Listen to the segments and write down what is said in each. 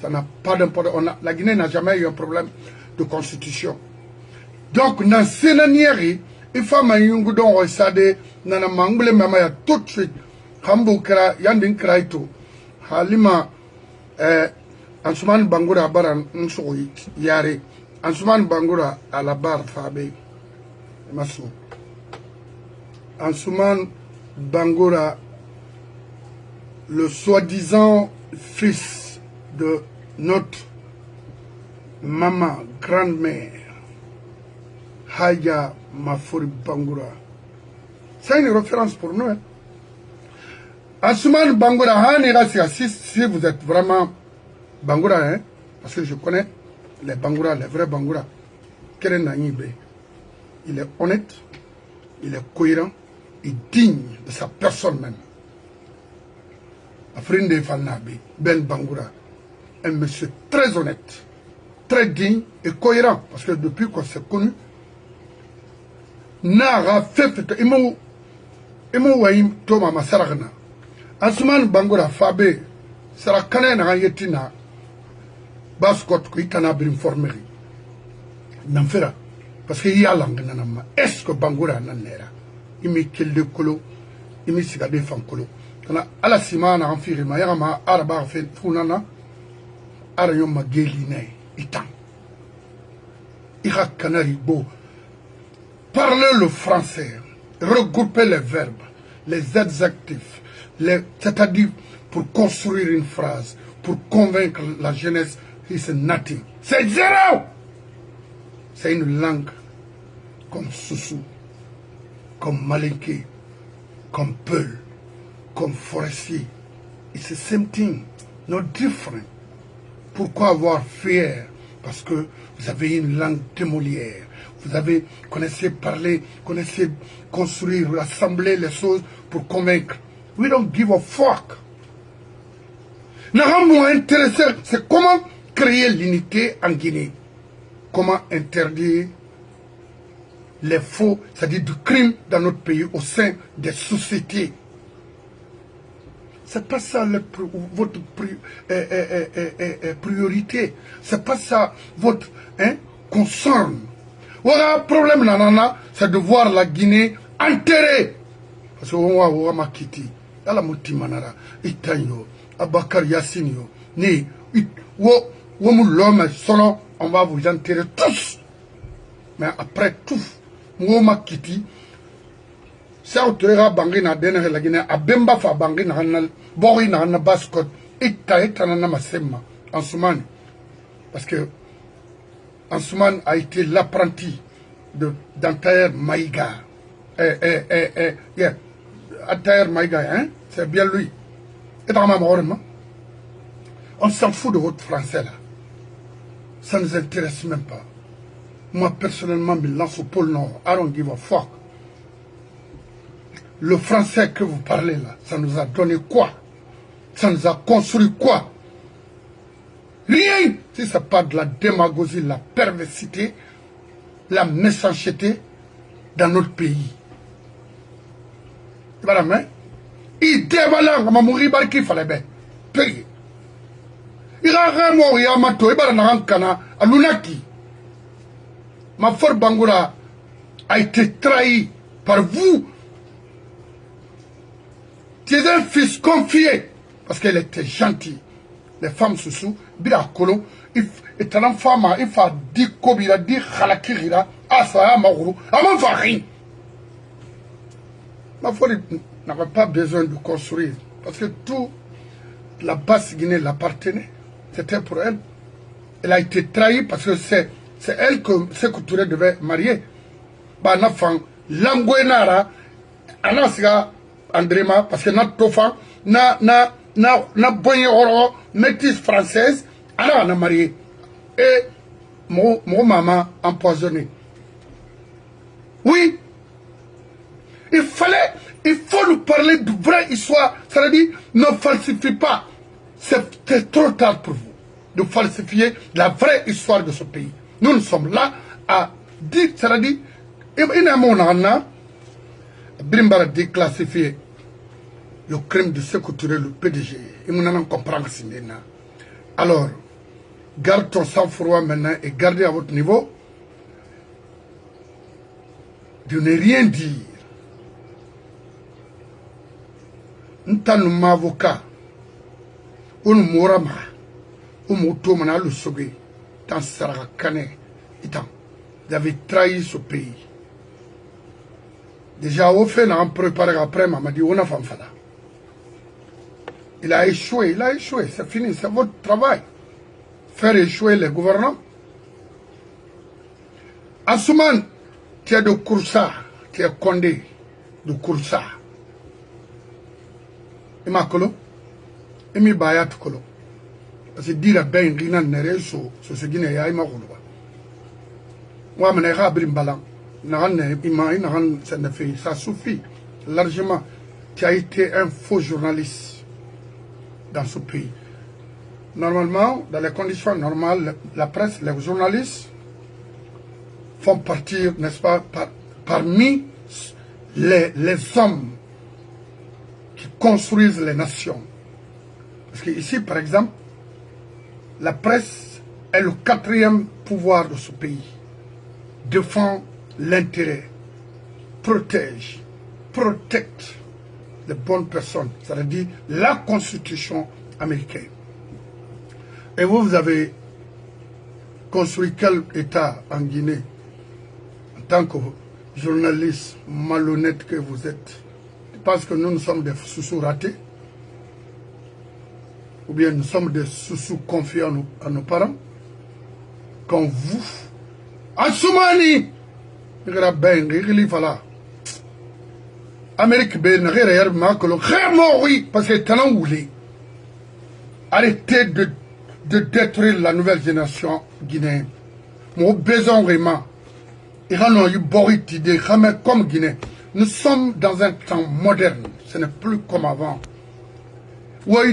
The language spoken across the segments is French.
Ça n'a pas d'importance. La Guinée n'a jamais eu un problème de constitution. Donc, dans ce scénario, il faut que nous ayons nana mangbele mama ya tout de suite. Hambo kra yandin kraito. Halima Ansoumane Bangoura baran nso yare. Ansoumane Bangoura à la barre Fabé. Massou. Ansoumane Bangoura, le soi-disant fils de notre maman, grand-mère, Haya Mafouri Bangoura. C'est une référence pour nous. Hein. Ansoumane Bangoura, si vous êtes vraiment Bangoura, hein, parce que je connais les Bangoura, les vrais Bangoura, il est honnête, il est cohérent, et digne de sa personne même. Afrine Fanabi, Ben Bangoura, un monsieur très honnête, très digne et cohérent, parce que depuis qu'on s'est connu, Nara fait, Waïm Thomas Masaragna, Ansoumane Bangoura Fabé, Sarakane Nayetina, Baskot, Kuitana Brinformerie, Namfera, parce qu'il y a langue, est-ce que Bangoura Nanera? Il me kill de colo, il me sigade fankolo. Kana ala simana amfiri ma yama araba fait funana arayo mageline itan. Ira canari beau. Parlez le français, regroupez les verbes, les adjectifs, c'est-à-dire pour construire une phrase, pour convaincre la jeunesse, c'est nothing. C'est zéro. C'est une langue comme Soussou, comme Malinké, comme Peul, comme Forestier. It's the same thing, not different. Pourquoi avoir fier? Parce que vous avez une langue démolière. Vous avez, connaissez parler, connaissez construire, assembler les choses pour convaincre. We don't give a fuck. Nous sommes intéressés, c'est comment créer l'unité en Guinée. Comment interdire les faux, c'est-à-dire du crime dans notre pays au sein des sociétés. C'est pas ça votre priorité. C'est pas ça votre concern. Voilà, problème nanana, c'est de voir la Guinée enterrée. Parce que on va makiti. Ala mutimanara, itanyo, Abakar Yassinio, ni l'homme solo, on va vous enterrer tous. Mais après tout, Mwoma Kiti, ça autora bangi na dena la Guinée, a bemba fa bangi na hanal, bori na hanal baskot, ita na masema, Ansoumane. Parce que Ansoumane a été l'apprenti d'Antaher Maïga. Yeah, Antaher Maïga, hein, c'est bien lui. Et dans ma mort, on s'en fout de votre français là. Ça ne nous intéresse même pas. Moi, personnellement, je me lance au pôle Nord. I don't give a fuck. Le français que vous parlez là, ça nous a donné quoi? Ça nous a construit quoi? Rien. Si ce n'est pas de la démagogie, la perversité, la méchanceté dans notre pays. Voilà, mais il dévalue comme mourir barki fallait bien. Payé. Il a vraiment eu un mato, il a un cana à l'unaki. Ma fort Bangoura a été trahi par vous. Tu es un fils confié parce qu'elle était gentille. Les femmes sous bira kolo, il est un femme, il faut dire kobira, dire halakira, asa magourou, avant rien. Ma foi n'avait pas besoin de construire parce que tout la basse Guinée l'appartenait. C'était pour elle. Elle a été trahie parce que c'est elle que Sékou Touré devait marier. Bah, na fang, Langouenara, Anasiga Andréma, parce que notre enfant, na bonne oro, métisse française, alors on a marié. Et mon maman empoisonnée. Oui. Il faut nous parler de vraie histoire. Ça veut dire, ne falsifie pas. C'est trop tard pour vous de falsifier la vraie histoire de ce pays. Nous sommes là à dire, ça veut dire, il y a mon anna, Brimbara déclassifié le crime de Sékou Touré, le PDG. Il m'en a compris. Alors, garde ton sang-froid maintenant et gardez à votre niveau de ne rien dire. N'tanu ma avocat, on mourama, on moutomana le soge, dans Sarakane, itan. Vous avez trahi ce pays. Déjà, au fait, on a préparé après, m'a dit, on a fait ça. Il a échoué, c'est fini, c'est votre travail. Faire échouer les gouvernants. Assouman, tu es de Koursa, tu es Condé, de Koursa. Ima kolo, imi bayat kolo. Parce que dire ben rina nere so se guiné ya ima kolo. Moi mena rabrim balan. Naran ima naran ça ne fait ça suffit largement. Tu as été un faux journaliste dans ce pays. Normalement, dans les conditions normales, la presse, les journalistes font partir, n'est-ce pas, parmi les hommes qui construisent les nations. Parce que ici, par exemple, la presse est le 4e pouvoir de ce pays. Défend l'intérêt, protège, protecte les bonnes personnes, c'est-à-dire la Constitution américaine. Et vous, vous avez construit quel État en Guinée en tant que journaliste malhonnête que vous êtes? Parce que nous sommes des sous-sous ratés, ou bien nous sommes des sous-sous confiants à nos parents, quand vous, Assoumani, Amérique oui, parce que talent voulait arrêtez de détruire la nouvelle génération guinéenne. Mon besoin vraiment, comme Guinée. Nous sommes dans un temps moderne, ce n'est plus comme avant. On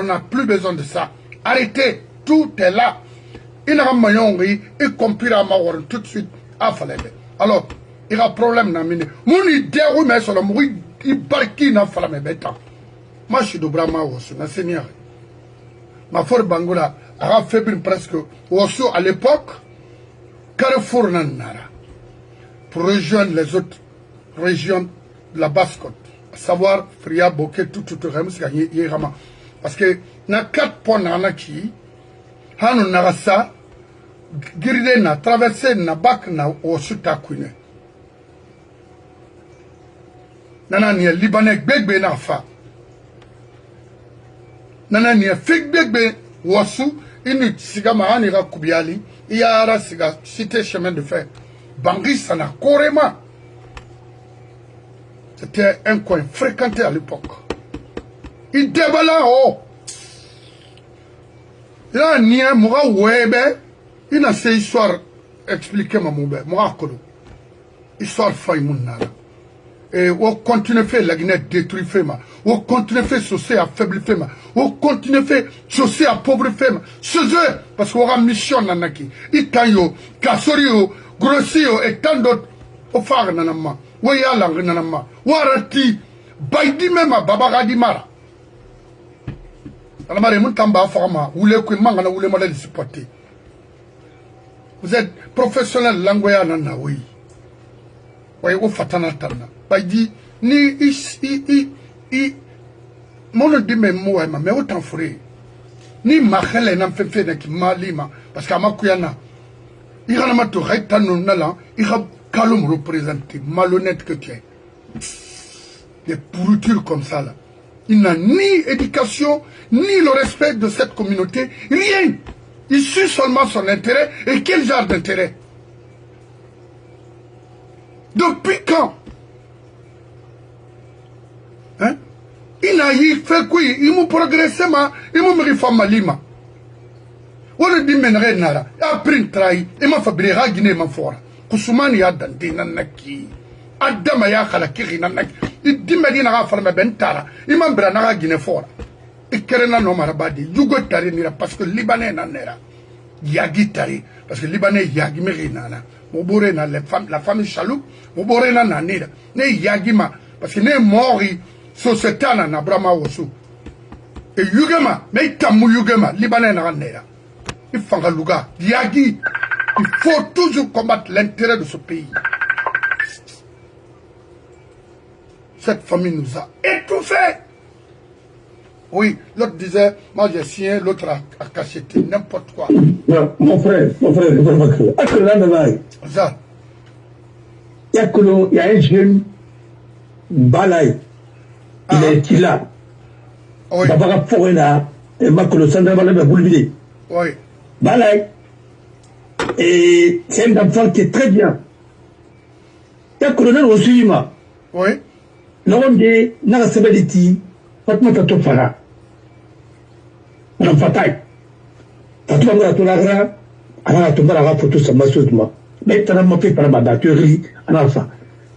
n'a plus besoin de ça. Arrêtez, tout est là. Il y a un et compris à tout de suite. Alors, il y a un problème. Mon idée, mais sur le mourir, il barque n'a pas la bête. Moi, je suis de Brahma, je suis Seigneur. Ma force Bangola a fait presque à l'époque, Carrefour Nara. Pour rejoindre les autres régions de la Basse-Côte, à savoir Fria, Bokeh, tout, parce que dans 4 points qui, Hanou Narasa, Giride na traversé na bak na Osuta Kouine. Nana ni Libanais Begbe na fa. Nana ni Fik Begbe Wasu, ini siga mahanira Kubiali, Iara siga cité chemin de fer. Bangui Sana Korema. C'était un coin fréquenté à l'époque. Il débala oh. Là, ni un moura webe. Il a ces histoires expliquées, moi, histoire faïmounala. Et on continue à faire la Guinée détruire Fema. On continue à faire saucer à faible Fema. On continue à faire saucer à pauvre Fema. Ce jeu, parce qu'on aura mission nanaki. Itayo, Kassorio, Grossio et tant d'autres. Au phare nanama. Ouya lang nanama. Warati. Baidi mema babagadi mara. Alamare muntamba forma. Oule kwe mangana oule modèle supporté. Vous êtes professionnel langoya nana, oui. Oui, vous fatana tana. Bah, il dit, mon dit, mais moi, mais autant fourir. Ni mahele n'a fait qui malima, parce qu'à ma kuyana, il y a un rectangle nalan, il y a calme représenté, malhonnête que tu es. Des pourritures comme ça, là. Il n'a ni éducation, ni le respect de cette communauté, rien. Il suit seulement son intérêt. Et quel genre d'intérêt? Depuis quand? Hein? Il a fait quoi? Il m'a progressé, il m'a réformé lima. On a dit, mais nara. Il a pris un trahi. Il m'a fabriqué à Guinée, ma fora. Koussoumani a dandé nanaki. Adama ya khalakiri nanaki. Il dit, mais il n'a pas fait bentara. Il m'a brané à Guinée fora. Et Kerena no marabadi, Yugo Tari nira, parce que Libanais n'era. Yagi Tari, parce que Libanais Yagi Merinana. Mobore na la famille Chalouk, Mobore na nira. Ne Yagima, parce que ne mori, société na Brahma Osu. Et Yugema, mais Tamu Yugema, Libanais Naranera. Il faut Luga, Diagi. Il faut toujours combattre l'intérêt de ce pays. Cette famille nous a étouffés. Oui, l'autre disait, moi j'ai signé, l'autre a cacheté n'importe quoi. Non, mon frère, Ça. Il y a un jeune, Balay, il est là. Oui. Baba Forena, et Makolo Sandra Balay va boulever. Oui. Balay, et c'est un enfant qui est très bien. Il y a un colonel aussi, oui. L'homme de Narasabeliti, Fatma Tatofara. Madame Fatay. Tatouama Tolara, Ana Tomara photo sama sosma. Mais t'as ma fait par ma batterie, Anafa.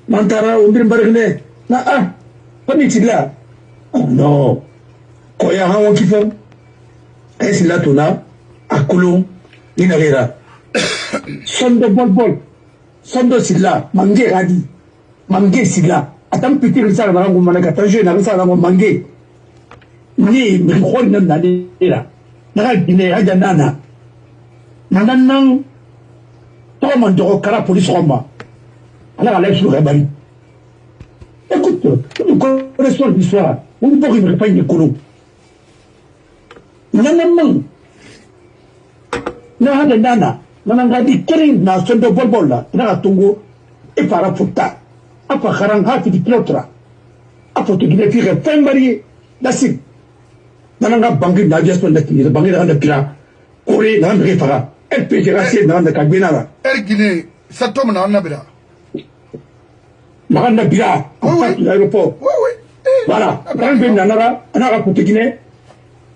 Mantara, on vient barrer. Na ah, pas là. Oh non. Koya Hawan Kifon. Est-ce là tona, à Coulon, Ninarera. Sondo bol. Sondo Silla, Mangé Radi. Mangé Silla. Attends, petit risal dans mon manaka, je n'avais ça dans mon mangé. Ni, mais quoi, non, là. N'a guiné, à Janana. Nananang, toi, mon doro, cara police roma. Alors, allez sur Rebali. Écoute, nous connaissons l'histoire. On ne peut pas y couler. Nananang. Nana, Nanangadi, Kering, na Sondo Bolbola, Naratungo, et Paraputa. Apa karang hati di plotra. Apa tu gina fira fembari dasik. Nananga bangi na jaspo na kini bangi na kira. Kore na mre fara. LPG rasi na na kagbina. Gine satom na nabira. Na bira. Oui. L'aéroport. Oui. Voilà. Bangi na nara anara putu gine.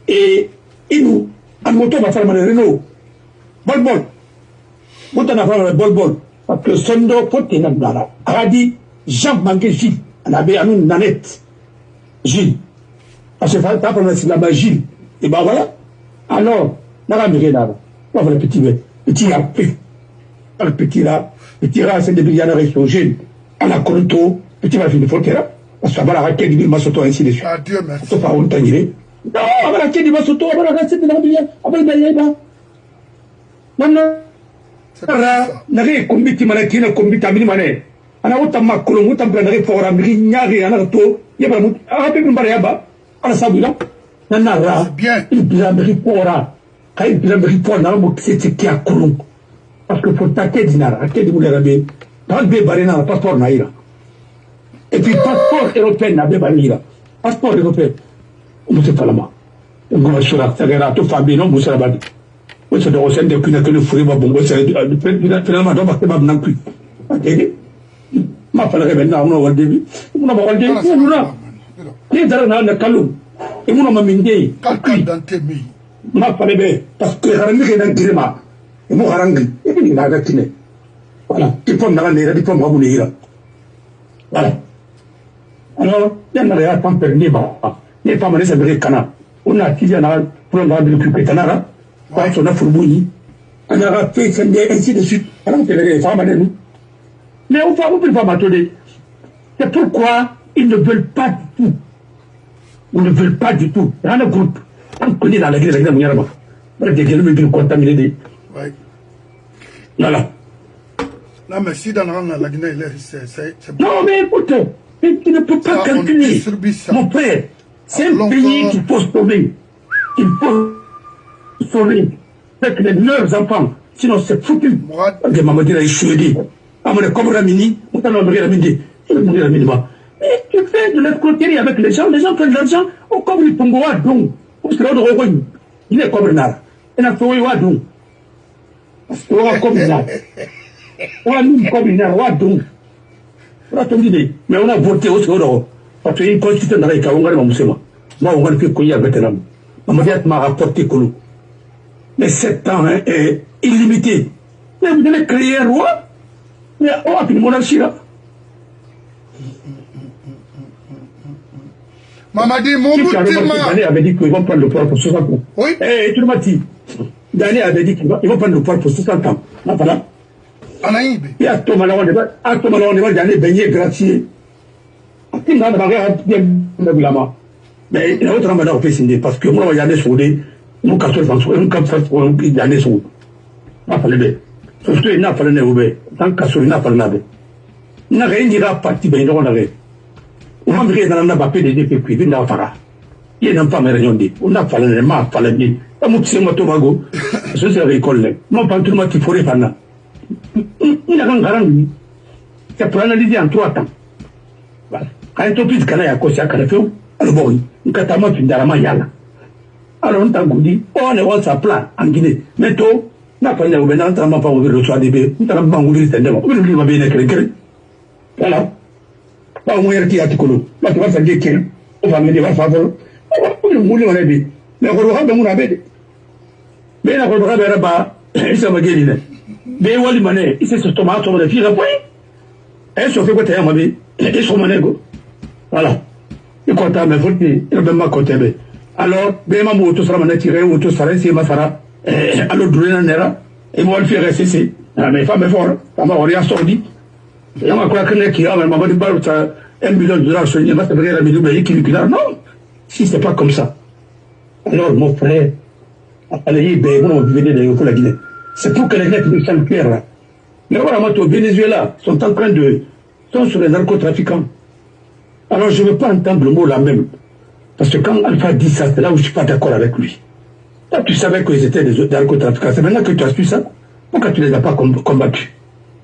Et inu an moto ba fara mane Renault. Bol. Moto na fara bol. Parce que sondo pote na nara. Aradi Jean Mangué Gilles, on avait un nom Nanette. Gilles. Parce que t'as prononcé là-bas Gilles. Et ben voilà. Alors, on a mis là. On va le petit là. Le petit là, c'est des brillants restos jeunes. On a Coronto, petit va finir faut là. Parce que la raquette du Massoto ainsi de suite. Adieu, merci. C'est pas honte d'y non, on va la raquette du Massoto, on va la raquette de la brillante, on va le bailler là. Non. N'a combi qui m'a dit, combi tamini mané. Ana utam makulum utam blanare fora mi nyari ana to yeba mut a pe mbare yaba ana sabula nanara bien il blanare fora kay blanare fora na mo kiti ki akulum parce que pour taquer dinara ke di mulera be dans be bare na passeport na ira et puis passeport européen na be bare passeport européen on se falama ngoma sura sagara to fabino musara badi o se do sende kuna que le furi ba bongo c'est finalement do ba ke ba nan ku ma fala ke benna uno walde uno ba walde uno ni dara na kalum e uno ma minde kalkan dante mi ma fala be parce que harangi ke nan kirema e mo harangi e ni na gatine voilà il faut na ne il faut ma bune ira voilà alors ya na ya tam per ni ba ni pa mane se be kana una tiya na pour na de ku kanara pa so na furbuni ana ra fait sende ainsi de suite alors que les femmes ne mais on ne peut pas m'attendre. C'est pourquoi ils ne veulent pas du tout. Ils ne veulent pas du tout. Il y a un groupe. On connaît dans l'église, il y a des gens qui sont contaminés. Oui. Voilà. Non, mais si dans la Guinée, c'est bon. Non, mais écoute, tu ne peux pas calculer. Mon frère, c'est un pays qu'il faut sauver. Il faut sauver. Avec leurs enfants. Sinon, c'est foutu. Des mamans qui ont dit. Mais tu fais de l'escroquerie avec les gens prennent de l'argent, au comme ils font quoi donc parce que l'autre revenu, il est comme là. Il a fait quoi donc parce que on comme là. On a mis comme là, quoi donc on a tout dit, mais on a voté au second parce qu'il y a une constitution dans les cas, on va le mousser. Moi, on va le faire couiller avec un homme. On m'a rapporté que nous. Mais 7 ans est illimité. Mais vous devez créer un roi. Mais on a une monarchie là. Mamadi Mobutu Daniel avait dit qu'ils vont prendre le pouvoir pour 60 ans. Oui. Eh, tu m'as dit. Daniel avait dit qu'ils vont prendre le pouvoir pour 60 ans. Non, voilà. Anaïbe. Et à Thomas Lawan, Daniel Beignet gracié. Il n'a pas bien évidemment. mais il y a autre manière de signer parce que moi, il y a des soudés, nous, quand on fait, il y a des soudés. N'a pas le surtout, il n'a pas le nez, tant qu'à il n'a pas le nez. Il n'a rien dit à partir de l'honoré. On m'a dit dans la papier de DPP, il n'a pas. Il n'a pas rien dit. On n'a pas le nez, pas le nez. C'est moi, Tobago. Je suis à l'école. Moi, pas tout le monde qui faut les fans. Il n'a rien garanti. C'est pour analyser en 3 temps. Voilà. Quand il t'opite, quand il y a quoi, c'est à alors bon, il y a tellement de drama yala. Alors on t'a dit, on est on s'appelle en Guinée. Mais toi, n'a pas de ben, on pas ouvert le soir des bébés, on t'a pas ouvert le téléphone, on lui va bien écrire. Voilà. Pas au moins qui a tout colo. Là, tu vas faire des kills. On va me dire, va faire. On le moule, on a dit. Mais on va faire mon abé. Mais la on va faire là-bas, il s'en va guérir. Mais où il mané, il s'est sur tomate, on va le faire à point. Et sur fait quoi, t'es ma vie, et sur mon ego. Voilà. Il compte à me voter, il va me compter. Alors, ben ma moto sera mon tiré, ou tout sera ici, ma fara. Alors, Druna Nera, et moi, le faire rester. Mes femmes fortes, ça m'a rien sorti. Et on va croire qu'il y a un moment de balle, $1 million, sur une masse de brève, non, si c'est pas comme ça. Alors, mon frère, allez, ben, on va venir de la Guinée. C'est pour que les lettres nous semblent claires là. Mais voilà, moi, au Venezuela, sont en train de. Sont sur les narcotrafiquants. Alors, je ne veux pas entendre le mot là même. Parce que quand Alpha dit ça, c'est là où je ne suis pas d'accord avec lui. Là, tu savais qu'ils étaient des narcotrafiquants. C'est maintenant que tu as su ça. Pourquoi tu ne les as pas combattus?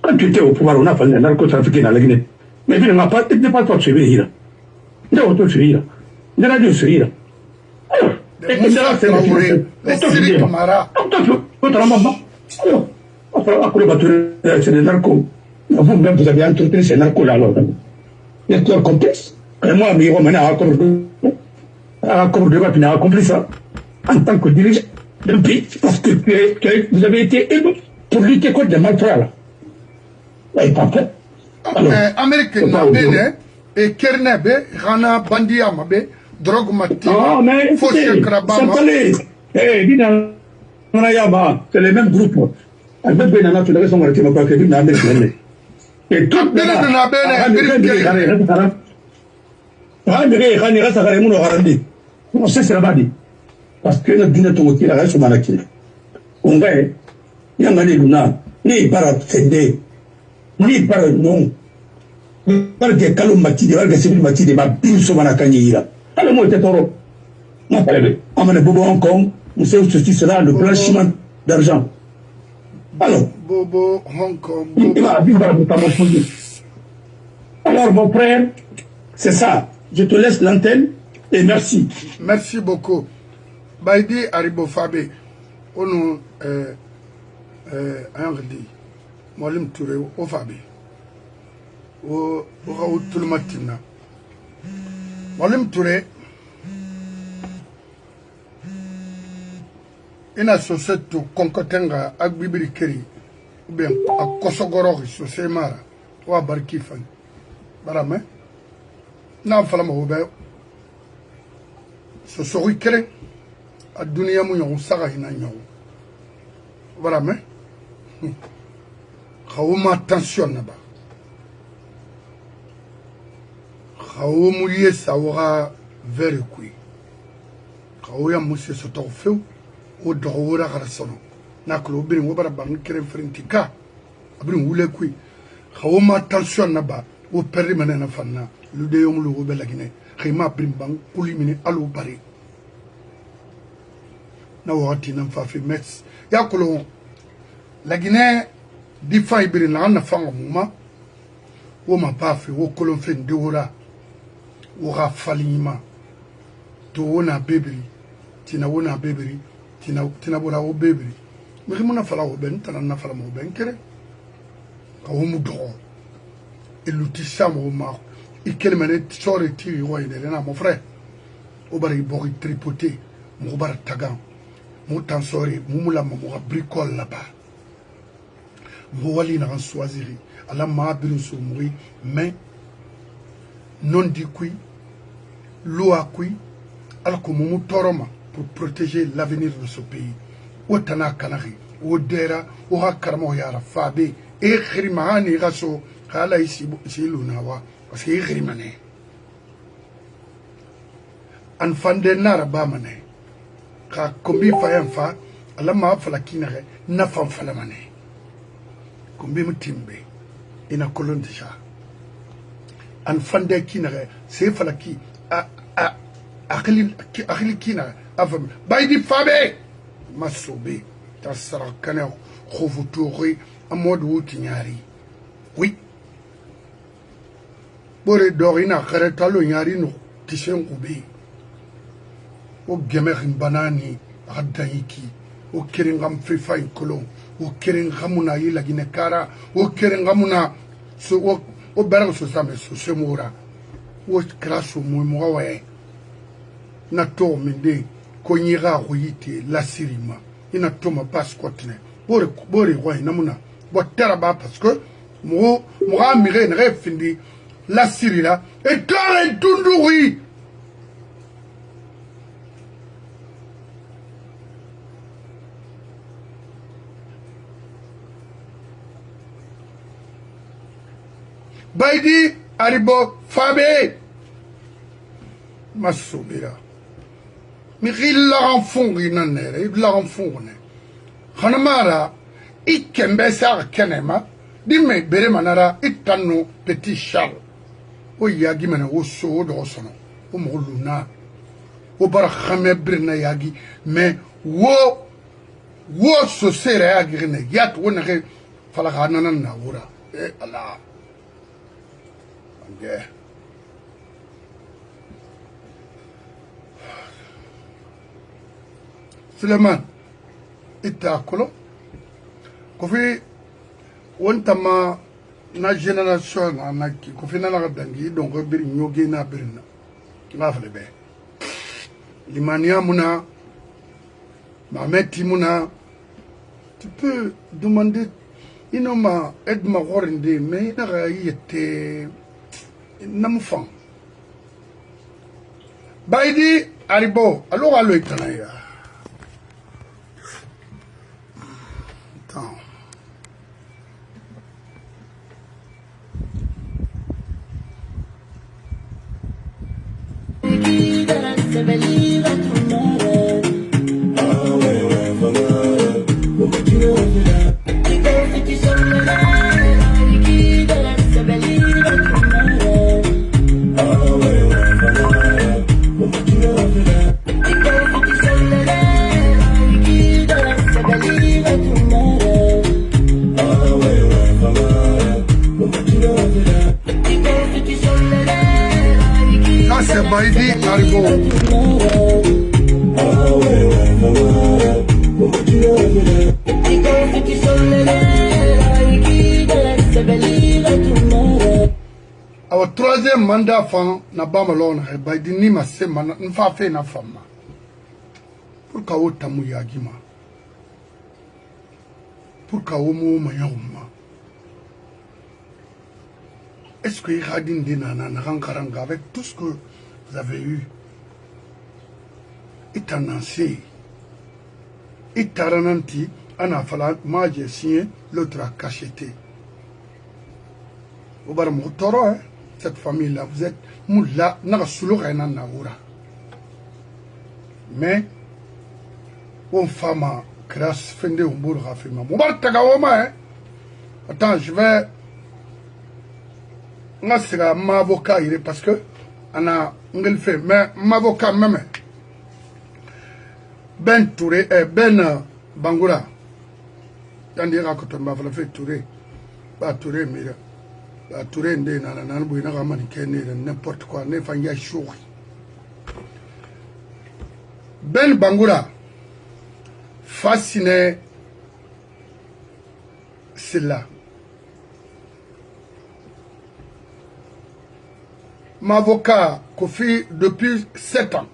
Quand tu étais au pouvoir, on a fait des narcotrafiquants dans la Guinée. Mais il n'a pas toi de suivre. Il n'a pas de suivre. Il n'a pas de suivre. Alors, c'est des narcos. Vous-même, vous avez entretenu ces narcos-là. Alors, il y a tout un contexte. Et moi, Miro, maintenant, comme débat, tu n'as accompli ça en tant que dirigeant d'un pays, parce que vous avez été élu pour lutter contre les malfrats. Là, il n'est pas fait. Amérique, et Kernebe, Rana, Bandia, Mabe, drogue matin. Ah, mais c'est les mêmes groupes. Albert Benana, tu l'avais son arrêté, ma part, Kevin, Amérique. Et tout le monde. On sait c'est là-bas. Parce que notre dîner tout qui reste sur Malaki. On va, il y a un luna, ni par fédé, ni par non. Par des calomati, des civils mati, des babines sur Manakani. Alors, moi, j'étais taureau. On a un bobo Hong Kong, on sait où ceci sera le blanchiment d'argent. Alors, Bobo Hong Kong. Alors, mon frère, c'est ça. Je te laisse l'antenne et merci. Merci beaucoup. Baïdi Aribo Fabé, on Henri, Molim Touré, au Fabé, au Raoult Tulmatina. Molim Touré, ina société Konkotenga, Agbibiri Keri, ou bien à Kosogoro, Société Mara, ou à Barkifan. Barame, n'a pas la mauvais. Ce soir, a dunia mu ñoo saga hina ñoo voilà mais xawuma tension na ba xawmu yesa wara very quick xawya musse so to few o do wora xara sono naklo birin wo bara bang kere frentika abrin wule kui xawuma tension na ba o perri manena fanna lu de yom lu be lagine xima brin bang kuli mini alu bari na wakati na mfafi mex ya kulo la Guinée di fay birin la na fanga muma wo ma pafi wo kulo fen de wora wo ga falima to wona bebri tina wona bebri tina bona wo bebri mi muna fala wo ben tan na fala mo ben kere ka wo mu do e luti samo ma i kelmane sore tiri wo ide na mon frère o bari bori tripoter mo bar tagan mo tansori mumula mo bricole là-bas mo wali na choisir ala ma birin so moui mais non di kui loi kui ala ko mo toroma pour protéger l'avenir de ce pays o tana kanari o dera o hakarmo yara fabe e khrimani gaso kala isi luna wa parce que khrimane an fande nara bamane ka kombi fayan fa ala ma fala kinare na fam fala mane kombi mutimbe ina kolon deja an fande kinare se fala ki akhli kinare afam baydi fabe masobe tasara kana khofutori amod wuti nyari oui bore dorina khare talo nyari no tishen kubi o gemerin banani adayiki o keringam fifa kolon o keringamuna yila ginekara o keringamuna so o bera so same so semura o kraso mo waye na to minde ko nyira ko yite la sirima ina to ma passport ne bore roy namuna bo teraba parce que mo amire ne refindi la sirila et tore tunduri Baidi aribo fabe masubira mi khilla fongi nanere ibla fongne khanamara ikembe sa kenema dimme bere manara itanu petit charles o yagi mana o so do sono o moluna o bara khame birna yagi mais wo so sere yagi ne yat wona ke fala khana na wura e ala yeah. Suleiman itakolo kofi wontama na generation anaki kofi na la dangi donc bir nyoge na birna ngafle be limania muna mameti muna tu peux demander inoma edma gorinde mais na yete namfan baidi aribo alo itanaya Baidi aribo our troisième mandat fan na bamalon baidi ni masema nfa fe na fama pour ka o tamu yagima pour ka o mo mayuma est-ce que Radin Dinana Rankaranga avec tout ce que vous avez eu est annoncé est arananti anafala moi j'ai signé l'autre a cacheté au bar motoro hein cette famille là vous êtes moula na sulu rena naura mais on femme grâce fende umbur rafima mubar tagawoma hein attends je vais nga sera ma avocat ire parce que ana ngel fait mais ma avocat même Ben Touré Ben Bangoura tandira ko to ma fa fait Touré ba Touré mira ba Touré ndé na na bu na ma ni kenni n'importe quoi ne fa ya chouri Ben Bangoura fasciné c'est là. Mon avocat, Kofi, depuis 7 ans,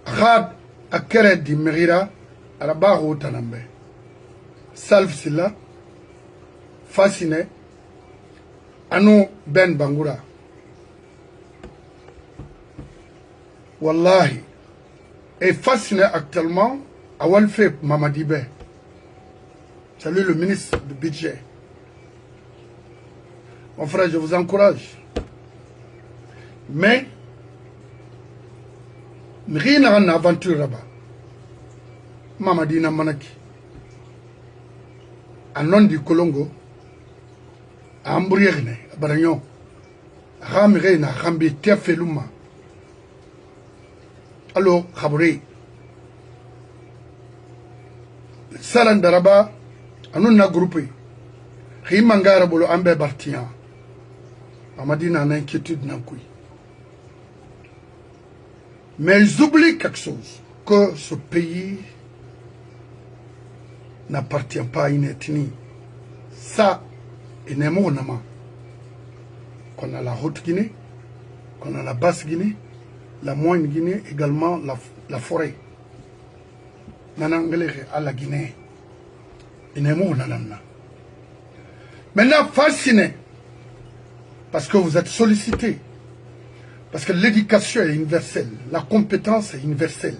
Rad Akere di Merira, à la barre au Tanambe. Salve Silla, fasciné, Anou Ben Bangoura. Wallahi, est fasciné actuellement à Walfe Mamadibe. Salut le ministre du budget. Mon frère, je vous encourage. Mais, miri na une aventure là-bas. Mamadi na manaki. Anon di Kolongo, a Ambrierne, a Baragnon, a Ramire na Rambi Tiafeluma. Alors, Khabri. Salan daraba, anon na groupé. Rimangara bolo ambe bartian. Mamadi na inquiétude na koui. Mais ils oublient quelque chose, que ce pays n'appartient pas à une ethnie. Ça, il n'est pas nama. Qu'on a la Haute-Guinée, qu'on a la Basse-Guinée, la Moyenne-Guinée, également la forêt. Nananglere à la Guinée. Il n'est pas nanana. Maintenant, fasciné, parce que vous êtes sollicité. Parce que l'éducation est universelle, la compétence est universelle.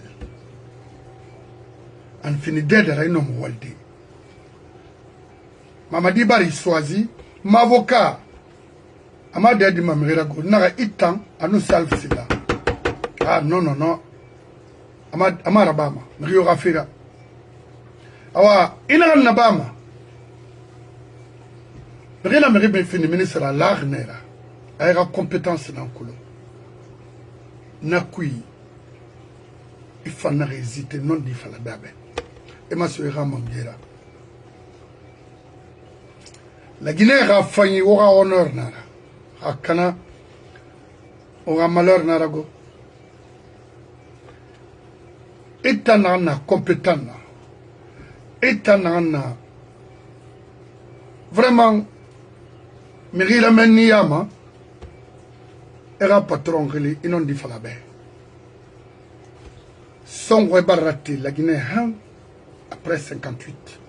En fin d'aide à un homme walde. Mamadi Bari Swazi, mon avocat, Amade Adi Mamirago, n'a itan, à nous salver là. Ah non, non, non. Amarabama, Rio Rafira. Awa, Inara Nabama. Rien à me fini ministre à l'arnera. Elle a compétence dans le colon. Nakui, il faut pas hésiter, non il faut la dabe. Et ma soeur Ramangera. La Guinée a failli, aura honneur nara. A Kana, aura malheur narago. Etanana compétent. Etanana. Vraiment, Mirila Meniyama. Era patron relé inondi falabe. Son rebarati la Guinée après 58.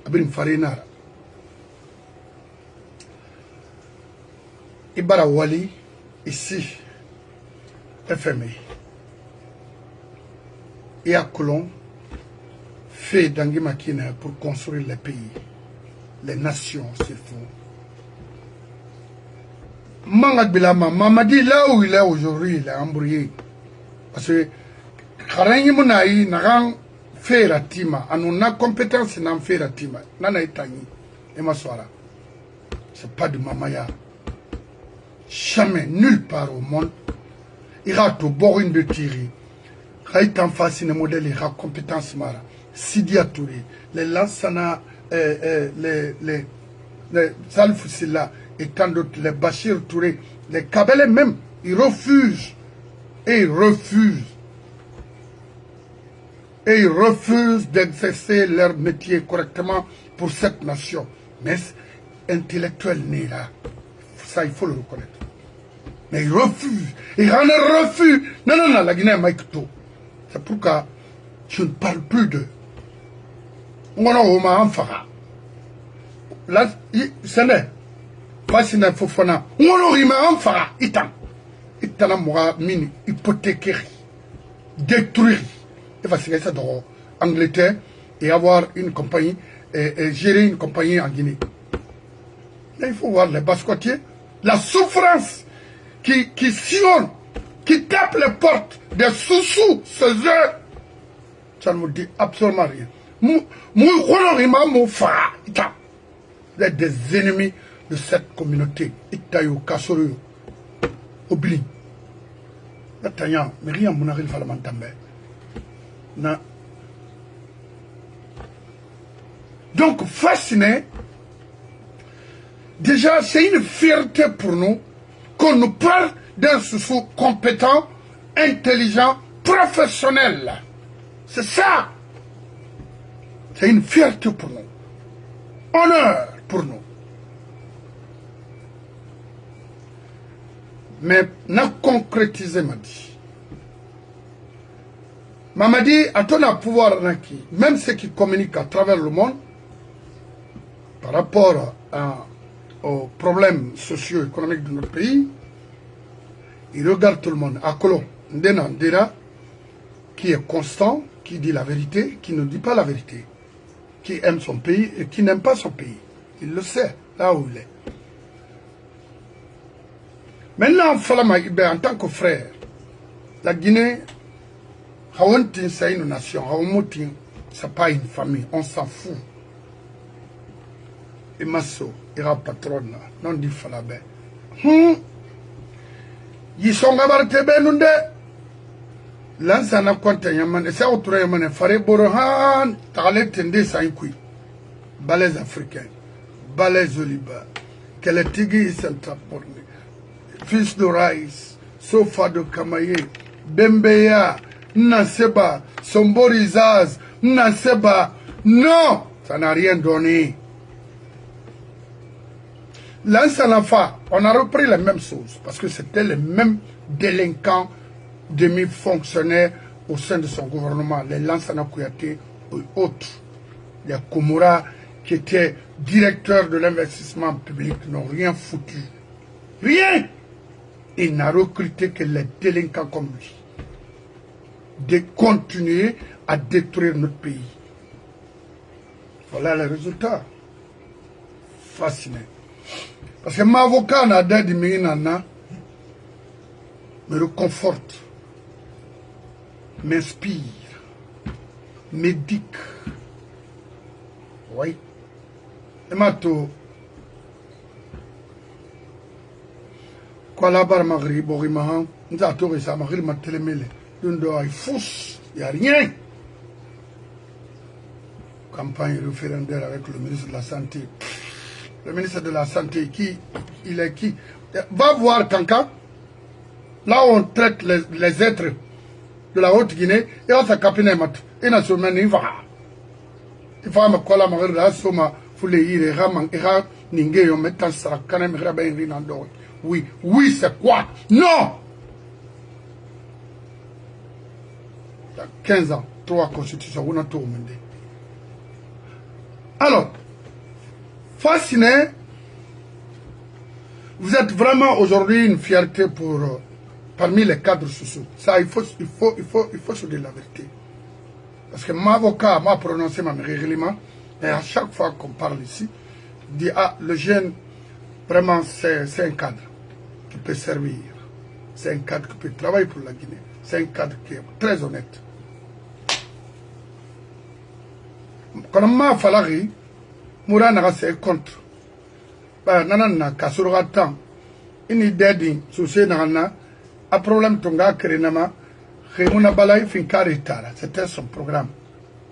Abrim Farinara. Ibara Wali ici FMI. Et à Colomb fait d'Anguimakina pour construire les pays, les nations s'il faut. Mangadbilama, Mamadi, là où il est aujourd'hui, il est embrouillé. Parce que, Kharangi Mounaï, Naran, fait la tima, on a compétence dans faire la tima, Nana Itani, et ma soara. C'est pas de Mamaya. Jamais, nulle part au monde, il y a tout borin de Thierry. Il y a en face un modèle, il y a compétence Mara. Sidia Touré, les Lansana, les Salfoussila, et tant d'autres, les Bachir Touré, les Kabelés même, ils refusent. Et ils refusent. Et ils refusent d'exercer leur métier correctement pour cette nation. Mais intellectuel n'est là. Ça, il faut le reconnaître. Mais ils refusent. Ils en refusent. Non, non, non, la Guinée est maïkto. C'est pourquoi je ne parle plus d'eux. On a au moins un phara. Là, ce n'est Fasina Fofana, on rima en fara, itan. Itana moura mini, hypothéquer, détruire. Il va se ça dans Angleterre et avoir une compagnie, et gérer une compagnie en Guinée. Là, il faut voir les Bascotiers, la souffrance qui sillonne, qui tape les portes des sous-sous, ces heures. Ça ne vous dit absolument rien. Mou rima mou fara, itan. Vous êtes des ennemis de cette communauté, Itayo, Kassoro, Obli. Natanya, mais rien, mon arrive à la mantambe. Donc, fasciné, déjà, c'est une fierté pour nous qu'on nous parle d'un sous compétent, intelligent, professionnel. C'est ça. C'est une fierté pour nous. Honneur pour nous. Mais n'a concrétisé Madi. Mamadi a ton pouvoir même ceux qui communiquent à travers le monde par rapport aux problèmes socio-économiques de notre pays, il regarde tout le monde. Akolo, Ndena Ndera, qui est constant, qui dit la vérité, qui ne dit pas la vérité, qui aime son pays et qui n'aime pas son pays. Il le sait, là où il est. Maintenant, Falama Ibe, en tant que frère, la Guinée Hawantin, c'est une nation. Hawamutin, c'est pas une famille. On s'en fout. Et Masso, ira patronne, non dit Falabé. Ils sont gabarté benunde. Lansana kwanta yaman, et c'est autre yaman, Faré Borohan, Tarlet Tende Saïkoui. Balais africains, balais Oliba, Keletigi Santaporne, fils de Raïs, Sofa de Kamaye, Bembeya, Naseba, Somborizaz, Naseba. Non, ça n'a rien donné. L'Ansanafa, on a repris les mêmes choses, parce que c'était les mêmes délinquants, demi-fonctionnaires au sein de son gouvernement, les Lansana Kouyaté et autres, les Komora qui étaient directeurs de l'investissement public n'ont rien foutu. Rien! Il n'a recruté que les délinquants comme lui. De continuer à détruire notre pays. Voilà les résultats. Fascinant. Parce que mon avocat n'a d'aide me réconforte, m'inspire, m'éduque. Oui. Et maintenant, quand la barre m'a ri, Borimahan, nous avons trouvé ça, m'a ri, m'a télémélé. D'une doigt, il fousse, il n'y a rien. Campagne référendaire avec le ministre de la Santé. Le ministre de la Santé, il est qui? Va voir Kanka, là où on traite les êtres de la Haute-Guinée, et on s'est capé, et on s'est mené, il va. Il faut me coller ma règle, soma, foulé, il ramène, il ramène, n'ingé, on met en sac, quand même, il ramène, oui, oui, c'est quoi? Non! Il y a 15 ans, 3 constitutions, on a tout demandé. Alors, fasciné, vous êtes vraiment aujourd'hui une fierté pour, parmi les cadres sociaux. Ça, il faut se dire la vérité. Parce que mon avocat m'a prononcé mon règlement, et à chaque fois qu'on parle ici, il dit, ah, le jeune, vraiment, c'est un cadre qui peut servir. C'est un cadre qui peut travailler pour la Guinée. C'est un cadre qui est très honnête. Quand m'a fallu, Moura n'a pas contre. Nanana, Kasuratan, une idée d'une société n'a un problème tonga crénama, Rémouna Balaï Finkaritara. C'était son programme,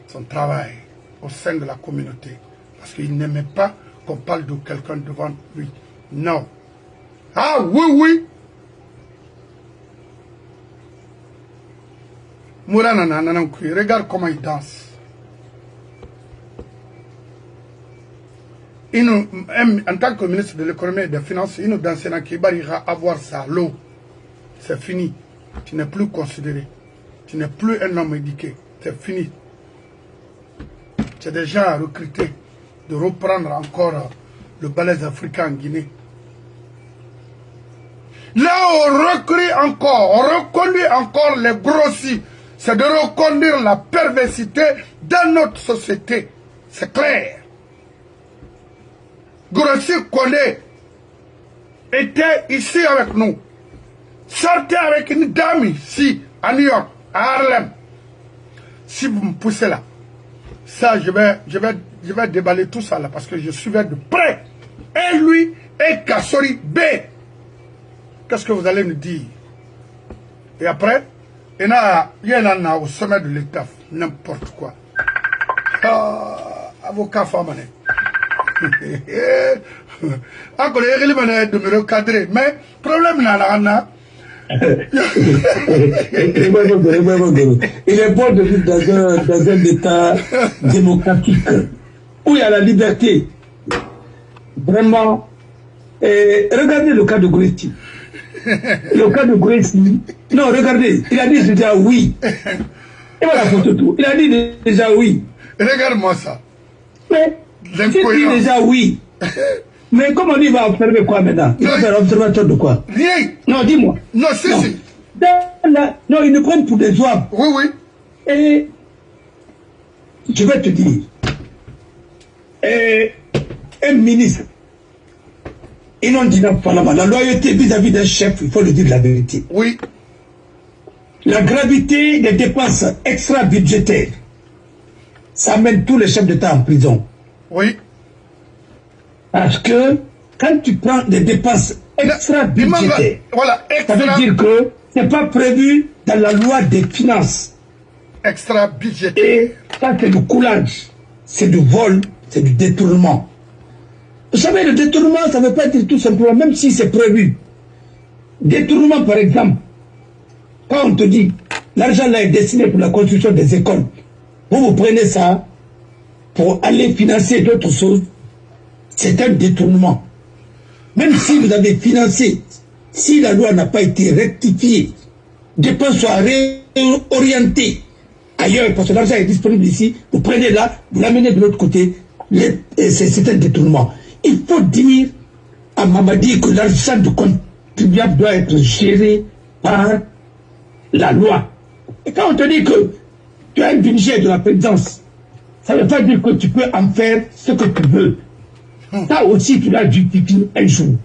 son travail au sein de la communauté. Parce qu'il n'aimait pas qu'on parle de quelqu'un devant lui. Non. Ah oui, oui. Moura Nana, regarde comment il danse. En tant que ministre de l'économie et des finances, il nous danse qui va avoir sa lot. C'est fini. Tu n'es plus considéré. Tu n'es plus un homme éduqué. C'est fini. C'est déjà recruté de reprendre encore le balais africain en Guinée. Là, on recrute encore, on reconduit encore les grossis. C'est de reconduire la perversité dans notre société. C'est clair. Grossi Kondé était ici avec nous. Sortez avec une dame ici, à New York, à Harlem. Si vous me poussez là, ça, je vais déballer tout ça là, parce que je suivais de près. Et lui, et Kassori B. Qu'est-ce que vous allez me dire? Et après, il y en a au sommet de l'État, n'importe quoi. Avocat Famane. Encore les éléments de me recadrer, mais problème là. Il est bon de vivre dans un État démocratique où il y a la liberté. Vraiment. Regardez le cas de Gouretti. Le cas de Gouretti. Non, regardez, il a dit déjà oui. Et voilà la photo tout. Il a dit déjà oui. Regarde-moi ça. Mais il dit déjà oui. Mais comment il va observer quoi maintenant? Il va faire observateur de quoi? Rien. Non, dis-moi. Non, si. Non, ils nous prennent pour des oies. Oui, oui. Et je vais te dire, un ministre, ils n'ont dit pas la loyauté vis-à-vis d'un chef, il faut le dire la vérité. Oui. La gravité des dépenses extra-budgétaires, ça amène tous les chefs d'État en prison. Oui. Parce que quand tu prends des dépenses extra-budgétaires, voilà, ça veut dire que ce n'est pas prévu dans la loi des finances. Extra-budgétaire. Et ça, c'est du coulage, c'est du vol, c'est du détournement. Vous savez, le détournement, ça ne veut pas dire tout simplement, même si c'est prévu. Détournement, par exemple, quand on te dit, l'argent là est destiné pour la construction des écoles, vous prenez ça pour aller financer d'autres choses, c'est un détournement. Même si vous avez financé, si la loi n'a pas été rectifiée, dépenses soient réorientées ailleurs, parce que l'argent est disponible ici, vous prenez là, vous l'amenez de l'autre côté, c'est un détournement. Il faut dire à Mamadi que l'argent du contribuable doit être géré par la loi. Et quand on te dit que tu as un budget de la présidence, ça ne veut pas dire que tu peux en faire ce que tu veux. Ça aussi, tu l'as justifié un jour.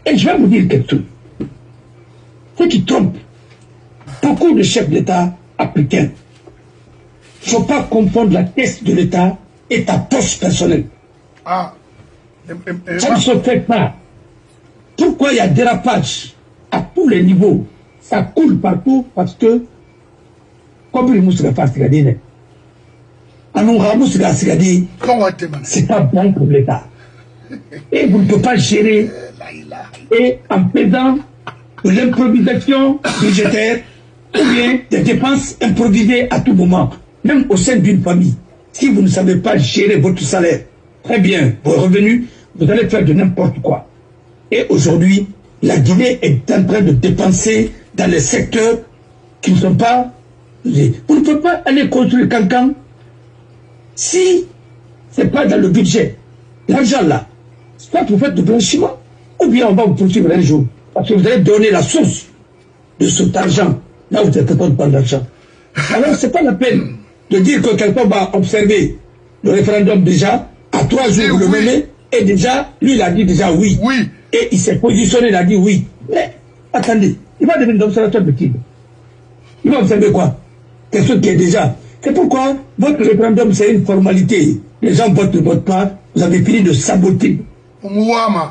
Et je vais vous dire quelque chose. Ce qui trompe beaucoup de chefs d'État africains, il ne faut pas confondre la caisse de l'État et ta poche personnelle. Ah. Ça ne se fait pas. Pourquoi il y a dérapage à tous les niveaux? Ça coule partout parce que, comme il mousse la face, c'est pas bon pour l'État. Et vous ne pouvez pas gérer. Et en faisant de l'improvisation budgétaire ou bien des dépenses improvisées à tout moment, même au sein d'une famille. Si vous ne savez pas gérer votre salaire, très bien, vos revenus, vous allez faire de n'importe quoi. Et aujourd'hui, la Guinée est en train de dépenser dans les secteurs qui ne sont pas... Vous ne pouvez pas aller construire quelqu'un si ce n'est pas dans le budget. L'argent là, soit vous faites du blanchiment, ou bien on va vous poursuivre un jour. Parce que vous allez donner la source de cet argent. Là, vous êtes content de prendre l'argent. Alors, ce n'est pas la peine de dire que quelqu'un va observer le référendum déjà, à 3 jours, vous le nommez, et déjà, lui, il a dit déjà oui. Oui. Et il s'est positionné, il a dit oui. Mais, attendez, il va devenir l'observateur de qui? Il va observer quoi? Quelque chose qui est déjà. C'est pourquoi votre référendum, c'est une formalité. Les gens votent ne votent pas, vous avez fini de saboter.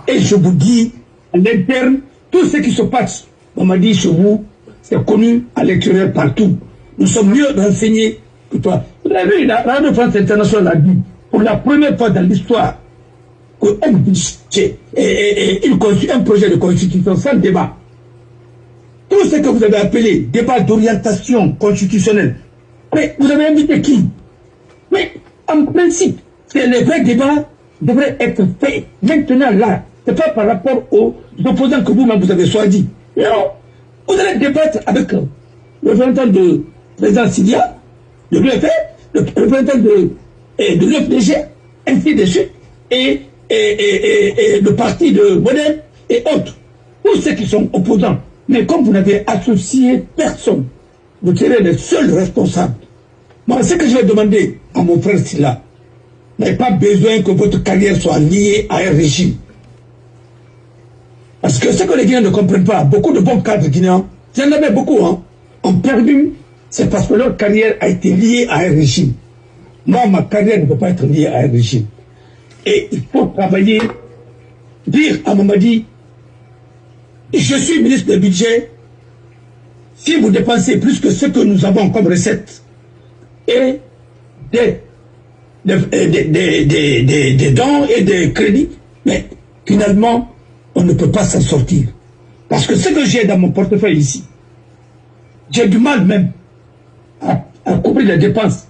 Et je vous dis, à l'interne, tout ce qui se passe, on m'a dit chez vous, c'est connu à l'extérieur partout. Nous sommes mieux renseignés que toi. Vous avez vu, la Radio France Internationale a dit, pour la première fois dans l'histoire, qu'un budget et un projet de constitution sans débat, tout ce que vous avez appelé débat d'orientation constitutionnelle, mais vous avez invité qui? Mais en principe, les vrais débats devraient être faits maintenant là. Ce n'est pas par rapport aux opposants que vous-même vous avez choisi. Non. Vous allez débattre avec le représentant de président Sidia, de l'UFR, le représentant de l'UFDG, ainsi de suite, et le parti de Modem et autres. Tous ceux qui sont opposants. Mais comme vous n'avez associé personne, vous serez les seuls responsables. Moi, ce que je vais demander à mon frère Silla, n'avez pas besoin que votre carrière soit liée à un régime. Parce que ce que les Guinéens ne comprennent pas, beaucoup de bons cadres guinéens, il y en avait beaucoup, hein, ont perdu, c'est parce que leur carrière a été liée à un régime. Moi, ma carrière ne peut pas être liée à un régime. Et il faut travailler, dire à Mamadi, je suis ministre du budget, si vous dépensez plus que ce que nous avons comme recette et des dons et des crédits, mais finalement, on ne peut pas s'en sortir. Parce que ce que j'ai dans mon portefeuille ici, j'ai du mal même à couvrir les dépenses,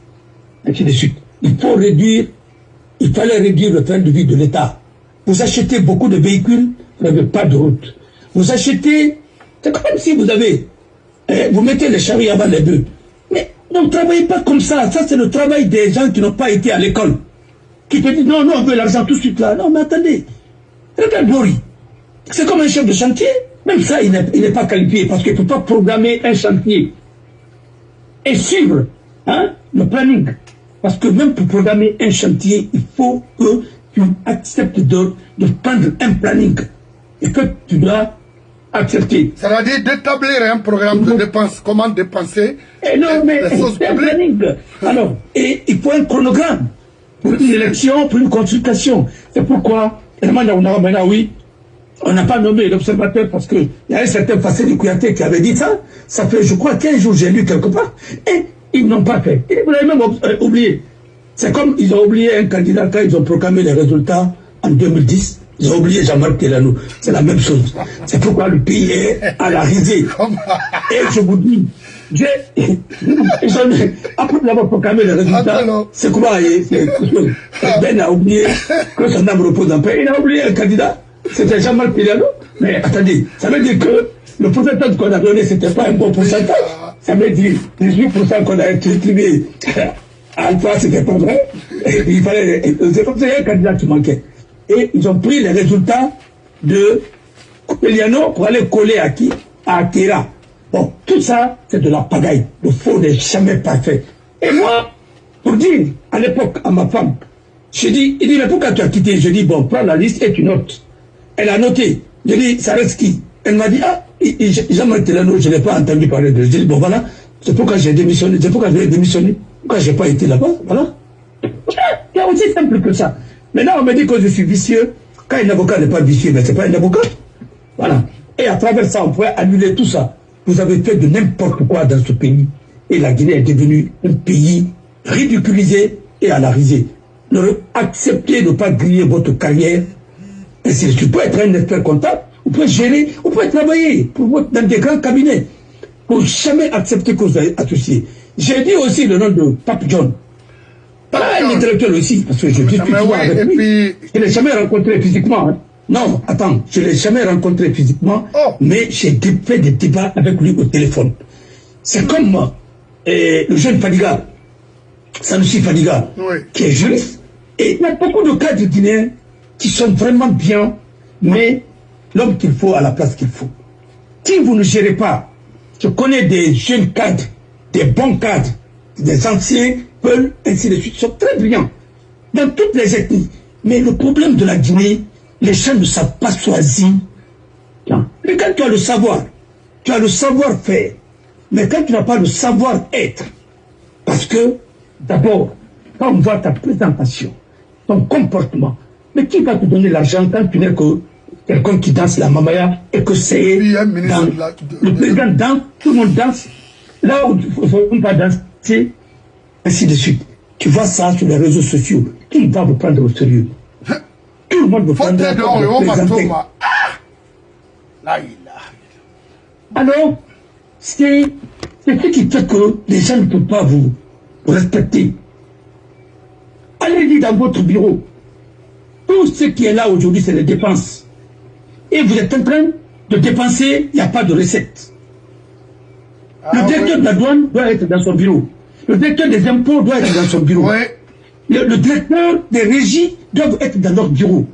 ainsi de suite. Il fallait réduire le train de vie de l'État. Vous achetez beaucoup de véhicules, vous n'avez pas de route. Vous achetez, c'est comme si vous avez, vous mettez les charrues avant les bœufs. Mais ne travaillez pas comme ça. Ça, c'est le travail des gens qui n'ont pas été à l'école. Qui te disent, non, non, on veut l'argent tout de suite là. Non, mais attendez. Regarde Bori. C'est comme un chef de chantier. Même ça, il n'est pas qualifié parce qu'il ne peut pas programmer un chantier et suivre le planning. Parce que même pour programmer un chantier, il faut que tu acceptes de prendre un planning et que tu dois accepté. C'est-à-dire d'établir un programme de dépenses, comment dépenser non, mais les choses c'est un planning. Alors, et il faut un chronogramme pour une élection, pour une consultation. C'est pourquoi, oui, on n'a pas nommé l'observateur parce qu'il y a un certain Fassé Kouyaté qui avait dit ça. Ça fait, je crois, 15 jours, j'ai lu quelque part. Et ils n'ont pas fait. Et vous l'avez même oublié. C'est comme ils ont oublié un candidat quand ils ont proclamé les résultats en 2010. Ils ont oublié Jean-Marc Telanou. C'est la même chose. C'est pourquoi le pays est à la risée. Et je vous dis, après l'avoir proclamé les résultats, c'est comment Ben a oublié que son âme repose en paix. Il a oublié un candidat. C'était Jean-Marc Telanou. Mais attendez, ça veut dire que le pourcentage qu'on a donné, c'était pas un bon pourcentage. Ça veut dire 18% qu'on a distribué. Alpha, c'était pas vrai. Il fallait, c'est comme ça, il y a un candidat qui manquait. Et ils ont pris les résultats de Eliano pour aller coller à qui? À Akira. Bon, tout ça, c'est de la pagaille. Le faux n'est jamais parfait. Et moi, pour dire, à l'époque, à ma femme, je dis, il dit, mais pourquoi tu as quitté? Je dis, bon, prends la liste et tu notes. Elle a noté. Je dis, ça reste qui? Elle m'a dit, ah, Jean-Marc Telanou, je ne l'ai pas entendu parler de. Je dis, bon, voilà, c'est pourquoi j'ai démissionné. C'est pourquoi j'ai démissionné. Pourquoi je n'ai pas été là-bas? Voilà. C'est aussi simple que ça. Maintenant, on me dit que je suis vicieux. Quand un avocat n'est pas vicieux, mais ce n'est pas un avocat. Voilà. Et à travers ça, on pourrait annuler tout ça. Vous avez fait de n'importe quoi dans ce pays. Et la Guinée est devenue un pays ridiculisé et à la risée. Acceptez de ne pas griller votre carrière. Et si tu peux être un expert comptable, vous pouvez gérer, vous pouvez travailler dans des grands cabinets. Pour jamais accepter que vous êtes associé. J'ai dit aussi le nom de Pape John. Pas un intellectuel aussi, parce que je discute souvent avec lui. Je ne l'ai jamais rencontré physiquement. Hein. Non, attends, je ne l'ai jamais rencontré physiquement, mais j'ai fait des débats avec lui au téléphone. C'est comme moi, le jeune Fadiga, Sanoussi Fadiga, qui est juriste. Et il y a beaucoup de cadres guinéens qui sont vraiment bien, mais l'homme qu'il faut à la place qu'il faut. Si vous ne gérez pas, je connais des jeunes cadres, des bons cadres, des anciens, Peul, ainsi de suite, sont très brillants dans toutes les ethnies. Mais le problème de la Guinée, les gens ne savent pas choisir. Mais quand tu as le savoir, tu as le savoir-faire. Mais quand tu n'as pas le savoir-être, parce que, d'abord, quand on voit ta présentation, ton comportement, mais qui va te donner l'argent quand tu n'es que quelqu'un qui danse la mamaya et que c'est le président danse, tout le monde danse, là où il ne faut pas danser, ainsi de suite. Tu vois ça sur les réseaux sociaux. Qui va vous prendre au sérieux? Tout le monde vous prendre au présenter. Alors, c'est ce qui fait que les gens ne peuvent pas vous respecter. Allez-y dans votre bureau. Tout ce qui est là aujourd'hui, c'est les dépenses. Et vous êtes en train de dépenser, il n'y a pas de recette. Le directeur de la douane doit être dans son bureau. Le directeur des impôts doit être dans son bureau. Le directeur des régies doit être dans leur bureau.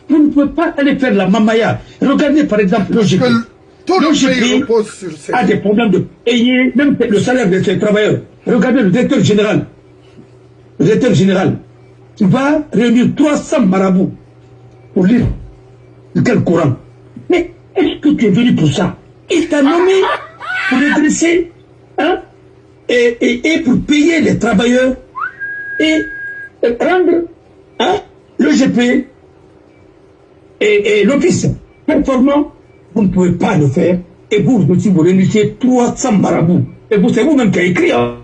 Vous ne pouvez pas aller faire la mamaya. Regardez par exemple l'OGP. L'OGP a des problèmes de payer même le salaire de ses travailleurs. Regardez le directeur général. Le directeur général va réunir 300 marabouts pour lire quel Coran. Mais est-ce que tu es venu pour ça? Il t'a nommé pour redresser, hein, et pour payer les travailleurs et rendre, hein, l'OGP et l'office performant. Vous ne pouvez pas le faire. Et vous aussi, vous réunissez 300 marabouts. Et c'est vous-même qui avez écrit, hein,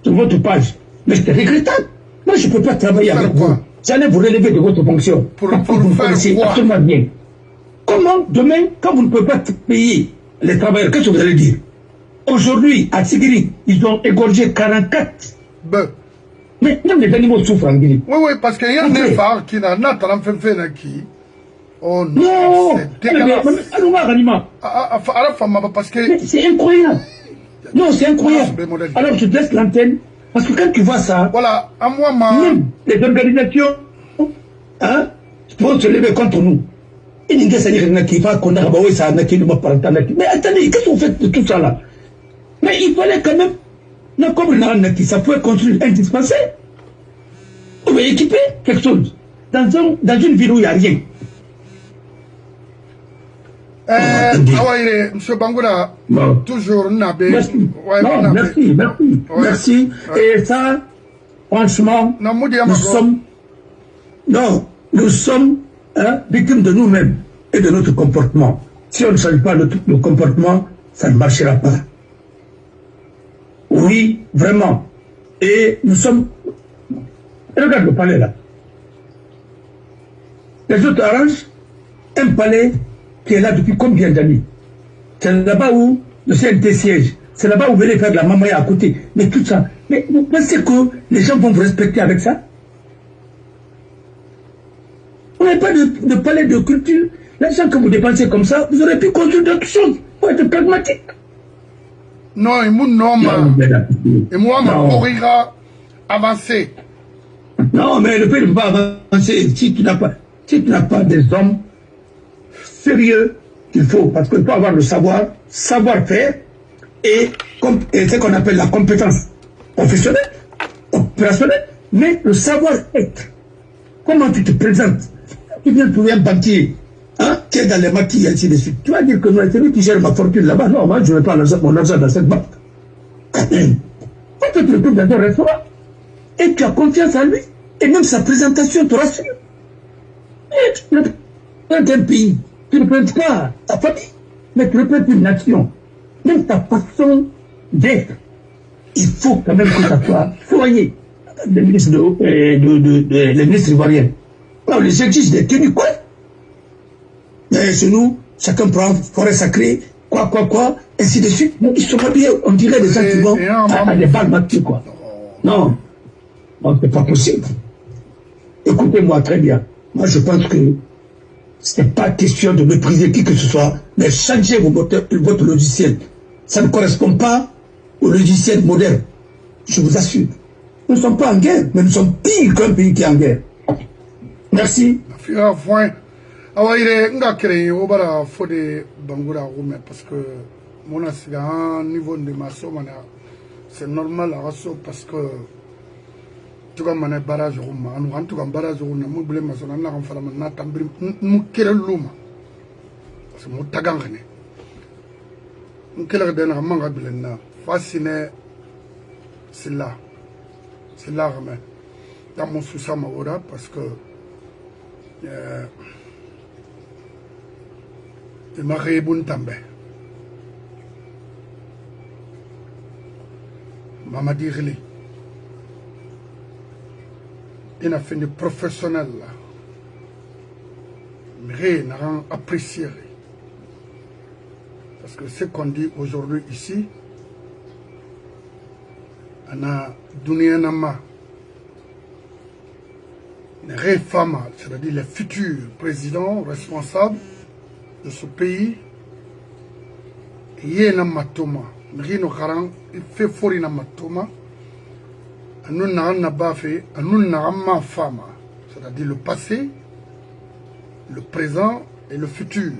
sur votre page. Mais c'est regrettable. Moi, je ne peux pas travailler avec vous. J'allais vous relever de votre fonction. Pour vous ne connaissez absolument bien. Comment, demain, quand vous ne pouvez pas payer les travailleurs, qu'est-ce que vous allez dire? Aujourd'hui, à Tigiri, ils ont égorgé 44. Mais même les animaux souffrent en Guinée. Oui, parce qu'il y a un effort qui n'a pas fait qui. Oh non, c'est dégueulasse. C'est incroyable. Non, c'est incroyable. Alors je laisse l'antenne. Parce que quand tu vois ça, voilà, à moi, même les organisations, hein, vont se lever contre nous. Mais attendez, qu'est-ce que vous faites de tout ça là? Mais il fallait quand même, non, comme ça pouvait construire un dispensaire. On va équiper quelque chose. Dans une ville où il n'y a rien. Monsieur Bangoura, toujours Nabé. Merci. Merci. Et ça, franchement, nous sommes victimes de nous-mêmes et de notre comportement. Si on ne change pas le comportement, ça ne marchera pas. Oui, vraiment. Et nous sommes... Regarde le palais là. Les autres arrangent un palais qui est là depuis combien d'années? C'est là-bas où le CNT siège. C'est là-bas où vous venez faire de la mamaya à côté. Mais tout ça. Mais vous pensez que les gens vont vous respecter avec ça? On n'a pas de palais de culture. L'argent que vous dépensez comme ça, vous aurez pu construire d'autres choses. Pour être pragmatique. Non, et moi, pourrira avancer. Non, mais le pays ne peut pas avancer si tu n'as pas des hommes sérieux qu'il faut. Parce que pour avoir le savoir-faire et ce qu'on appelle la compétence professionnelle, opérationnelle, mais le savoir-être. Comment tu te présentes? Tu viens trouver un banquier, qui est dans les maquilles, ainsi de suite. Tu vas dire que non, c'est lui qui gère ma fortune là-bas. Non, moi, je ne mets pas mon argent dans cette banque. Quand tu te retrouves dans un restaurant, et tu as confiance en lui, et même sa présentation te rassure. Et tu représentes un pays, tu ne représentes pas ta famille, mais tu représentes une nation. Même ta façon d'être, il faut quand même que ça soit soigné. Les ministres les ministres ivoiriens. Alors, les exigent des tenues, quoi. Mais chez nous, chacun prend forêt sacrée, quoi, ainsi de suite. Ils sont pas bien, on dirait des gens qui vont à des balles battues, quoi. Non. Non, c'est pas possible. Écoutez-moi très bien. Moi, je pense que ce n'est pas question de mépriser qui que ce soit, mais changez votre logiciel. Ça ne correspond pas au logiciel moderne. Je vous assure. Nous ne sommes pas en guerre, mais nous sommes pire qu'un pays qui est en guerre. Merci. Parce que mon niveau de ma c'est normal parce que tu as un barrage en tout cas barrage nous voulons na tambri nous kere luma parce que mo tagangane nous kele de na manga bilena fasciné c'est là mais dans mon souci maora parce que il m'a rébun també Mamadi Rili. Il a fait des professionnels là. Mais n'a rien apprécié. Parce que ce qu'on dit aujourd'hui ici, on a donné un ama. Les femmes, c'est-à-dire les futurs présidents responsables de ce pays, il y a un matoma. Il fait fort in matoma. Nous n'avons pas fait, nous n'avons pas femme. C'est-à-dire le passé, le présent et le futur.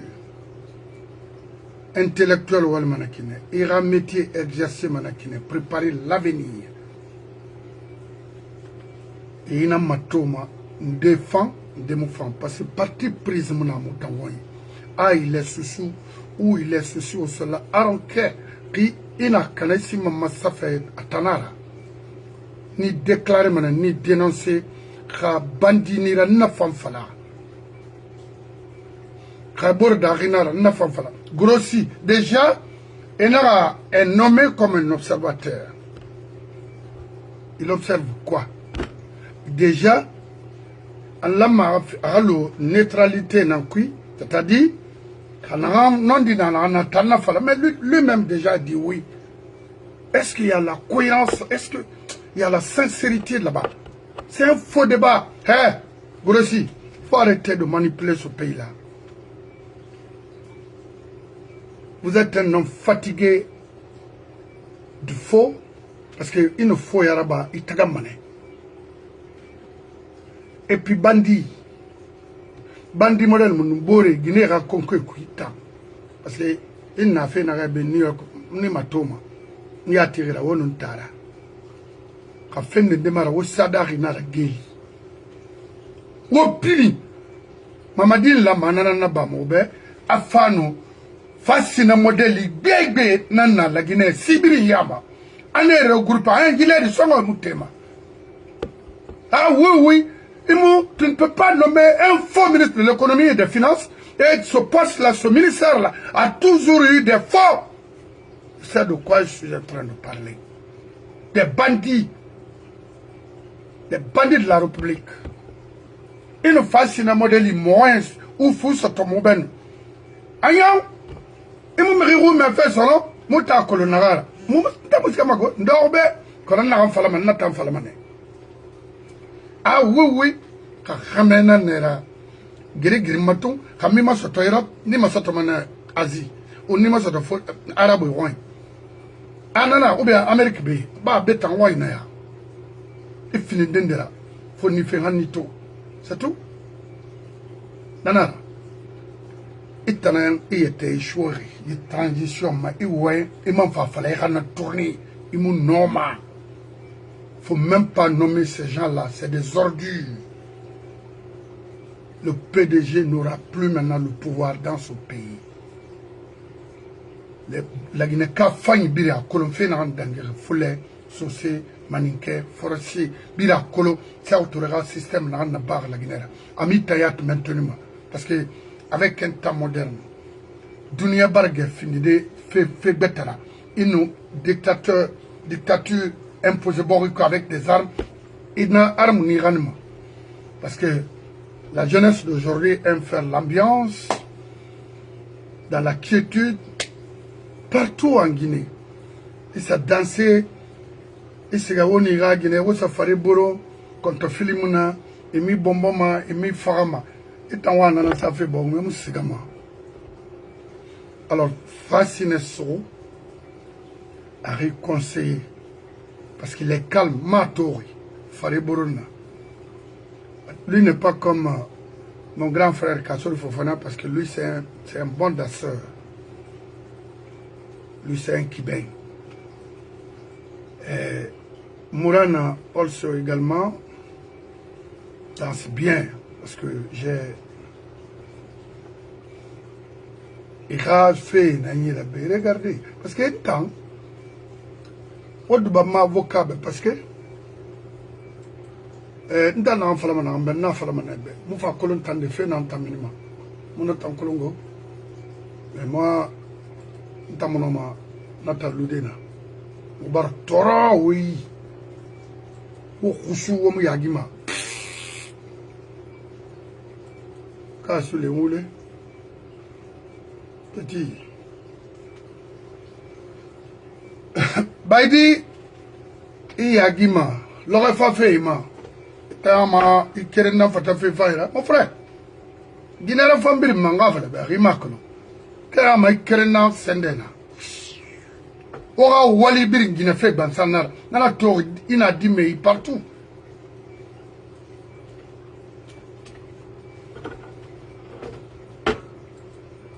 Intellectuel ou manakine, ira métier exercer manakine, préparer l'avenir. Et il a matoma, défend des mouvements. Parce que parti prise mon amour il est sous ou il est sous au cela. Aronke, qui ina kanasi mama safe atanara. Ni déclarer ni dénoncer, ka bandinira na fanfala. Ka borda rinara na fanfala. Grossi, déjà, il est nommé comme un observateur. Il observe quoi? Déjà, Allah a la neutralité nankui, c'est-à-dire, mais lui-même déjà dit oui. Est-ce qu'il y a la cohérence? Est-ce qu'il y a la sincérité là-bas? C'est un faux débat. Hé, Grossi, il faut arrêter de manipuler ce pays-là. Vous êtes un homme fatigué du faux, parce qu'il ne faut pas y avoir. Et puis bandit modèle mon boré Guinée a conquis kuita parce que il n'a fait n'a New York ni matoma ni attiré la wonuntara ka fin de démarrer au sadari na la gay wo pili mamadi la manana na bamobe afano fascina modèle bébé nana la Guinée Sibiri Yama. On est regroupé un gilet de son mutema. Ah oui, tu ne peux pas nommer un faux ministre de l'économie et des finances et ce poste-là, ce ministère-là a toujours eu des faux. C'est de quoi je suis en train de parler. Des bandits de la République. Une fascina modèle moins ou fou sur ton mobile. Aïe, il m'a fait solo, mouta colonara. Ah oui, Kamena nera. Giri matou, Kamima soto Europe, ni ma soto mana Asie, ou ni ma soto Arabe wine. Anana, ou bien Amérique B, ba betan wine ya. Il finit d'endera, faut ni faire ni tout. C'est tout? Nana. Il était échoué, il transition, il m'a fallu tourner, il m'a nommé. Il ne faut même pas nommer ces gens-là, c'est des ordures. Le PDG n'aura plus maintenant le pouvoir dans ce pays. La Guinée, quand Fanny Bira, Colomfé, Nandangere, Foulé, Saucé, Maninke, Forestier, Bira, Colo, ça autorisera le système dans la barre la Guinée. Ami Tayat maintenant, parce que avec un temps moderne, Dunia Bargue finit de fait betara. Ils dictature imposée Borico avec des armes, ils n'ont armes ni ranima. Parce que la jeunesse d'aujourd'hui aime faire l'ambiance, dans la quiétude, partout en Guinée. Ils s'est dansé, ils s'est gagné à Guinée, où ça ferait bourreau, contre Filimuna, et mi bomboma, et mi farama. Et tant que ça fait bon, même si c'est alors, Fascine Soro a réconcilié, parce qu'il est calme, Matori, Fariborona. Lui n'est pas comme mon grand frère Kassol Fofana, parce que lui c'est un bon danseur. Lui c'est un Kibeng. Mourana also également danse bien, parce que j'ai... Il a fait regardez, parce que tant, on doit m'avocat, parce que dans l'enfant, maintenant, je fais colon tant de fait dans ta minima. Mon temps colongo, mais moi, dans mon nom, Natal Ludena. Ou bar Tora, oui, ou Koussou, ou Muyagima. Casse les moulés. Petit. Baidi, il y a Guima, l'aurait fait ma. Tama, il kéré n'a pas fait faire, mon frère. Guinera famille manga fait, remarque. Tama, il kéré n'a sendena. Ora wali bir Guinée fait bansanar, n'a tour, il a dit mais partout.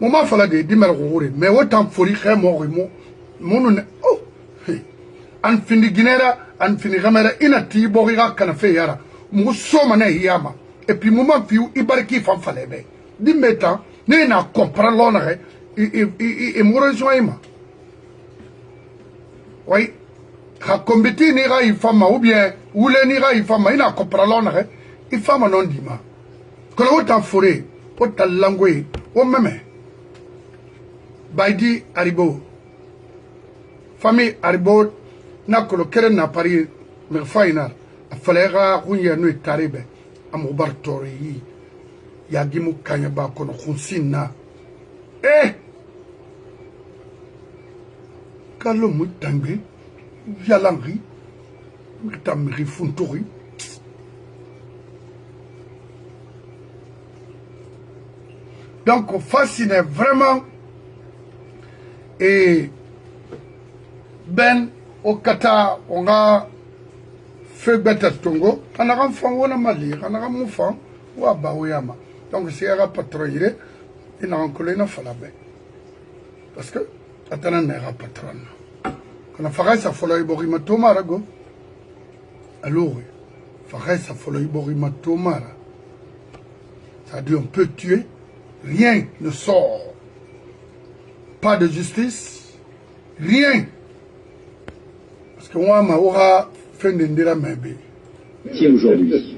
Moment fala de dimar goure mais autant fori khemo mon oh an fini ginera an fini gamera ina ti boriga kana fe yara mu soma na yama et puis moment fiu ibarki fam fale be dimeta ne na comprendre l'honneur et mo rejoindre oui ha combiti ni ga ifama ou bien ou le ni ga ifama ina comprendre l'honneur il fama non dima que autant fori autant langue o meme Baidi Aribo. Famille Aribo n'a que le keren n'a Paris, mais faïna. A falera Runya Nui Taribe, à Moubartori, Yagimu Kanyaba Kono Hunsina. Eh! Kalo Moutangue, Yalangri, Mutamri Funtori. Donc, fasciné vraiment. Et Ben au Qatar, on a fait bête Tongo, on a un enfant, on a Mali, on a un enfant, ou à Baouyama. Donc, si on a patrouillé, il a encore une falabe. Parce que, attends, on a patron. Quand on fait ça, il faut le borima tomarago. Alors, faire ça, il faut le borima tomara. Ça dit, on peut tuer, rien ne sort. pas de justice, rien. Parce que moi, ma aura fait d'indira mebe. Si aujourd'hui,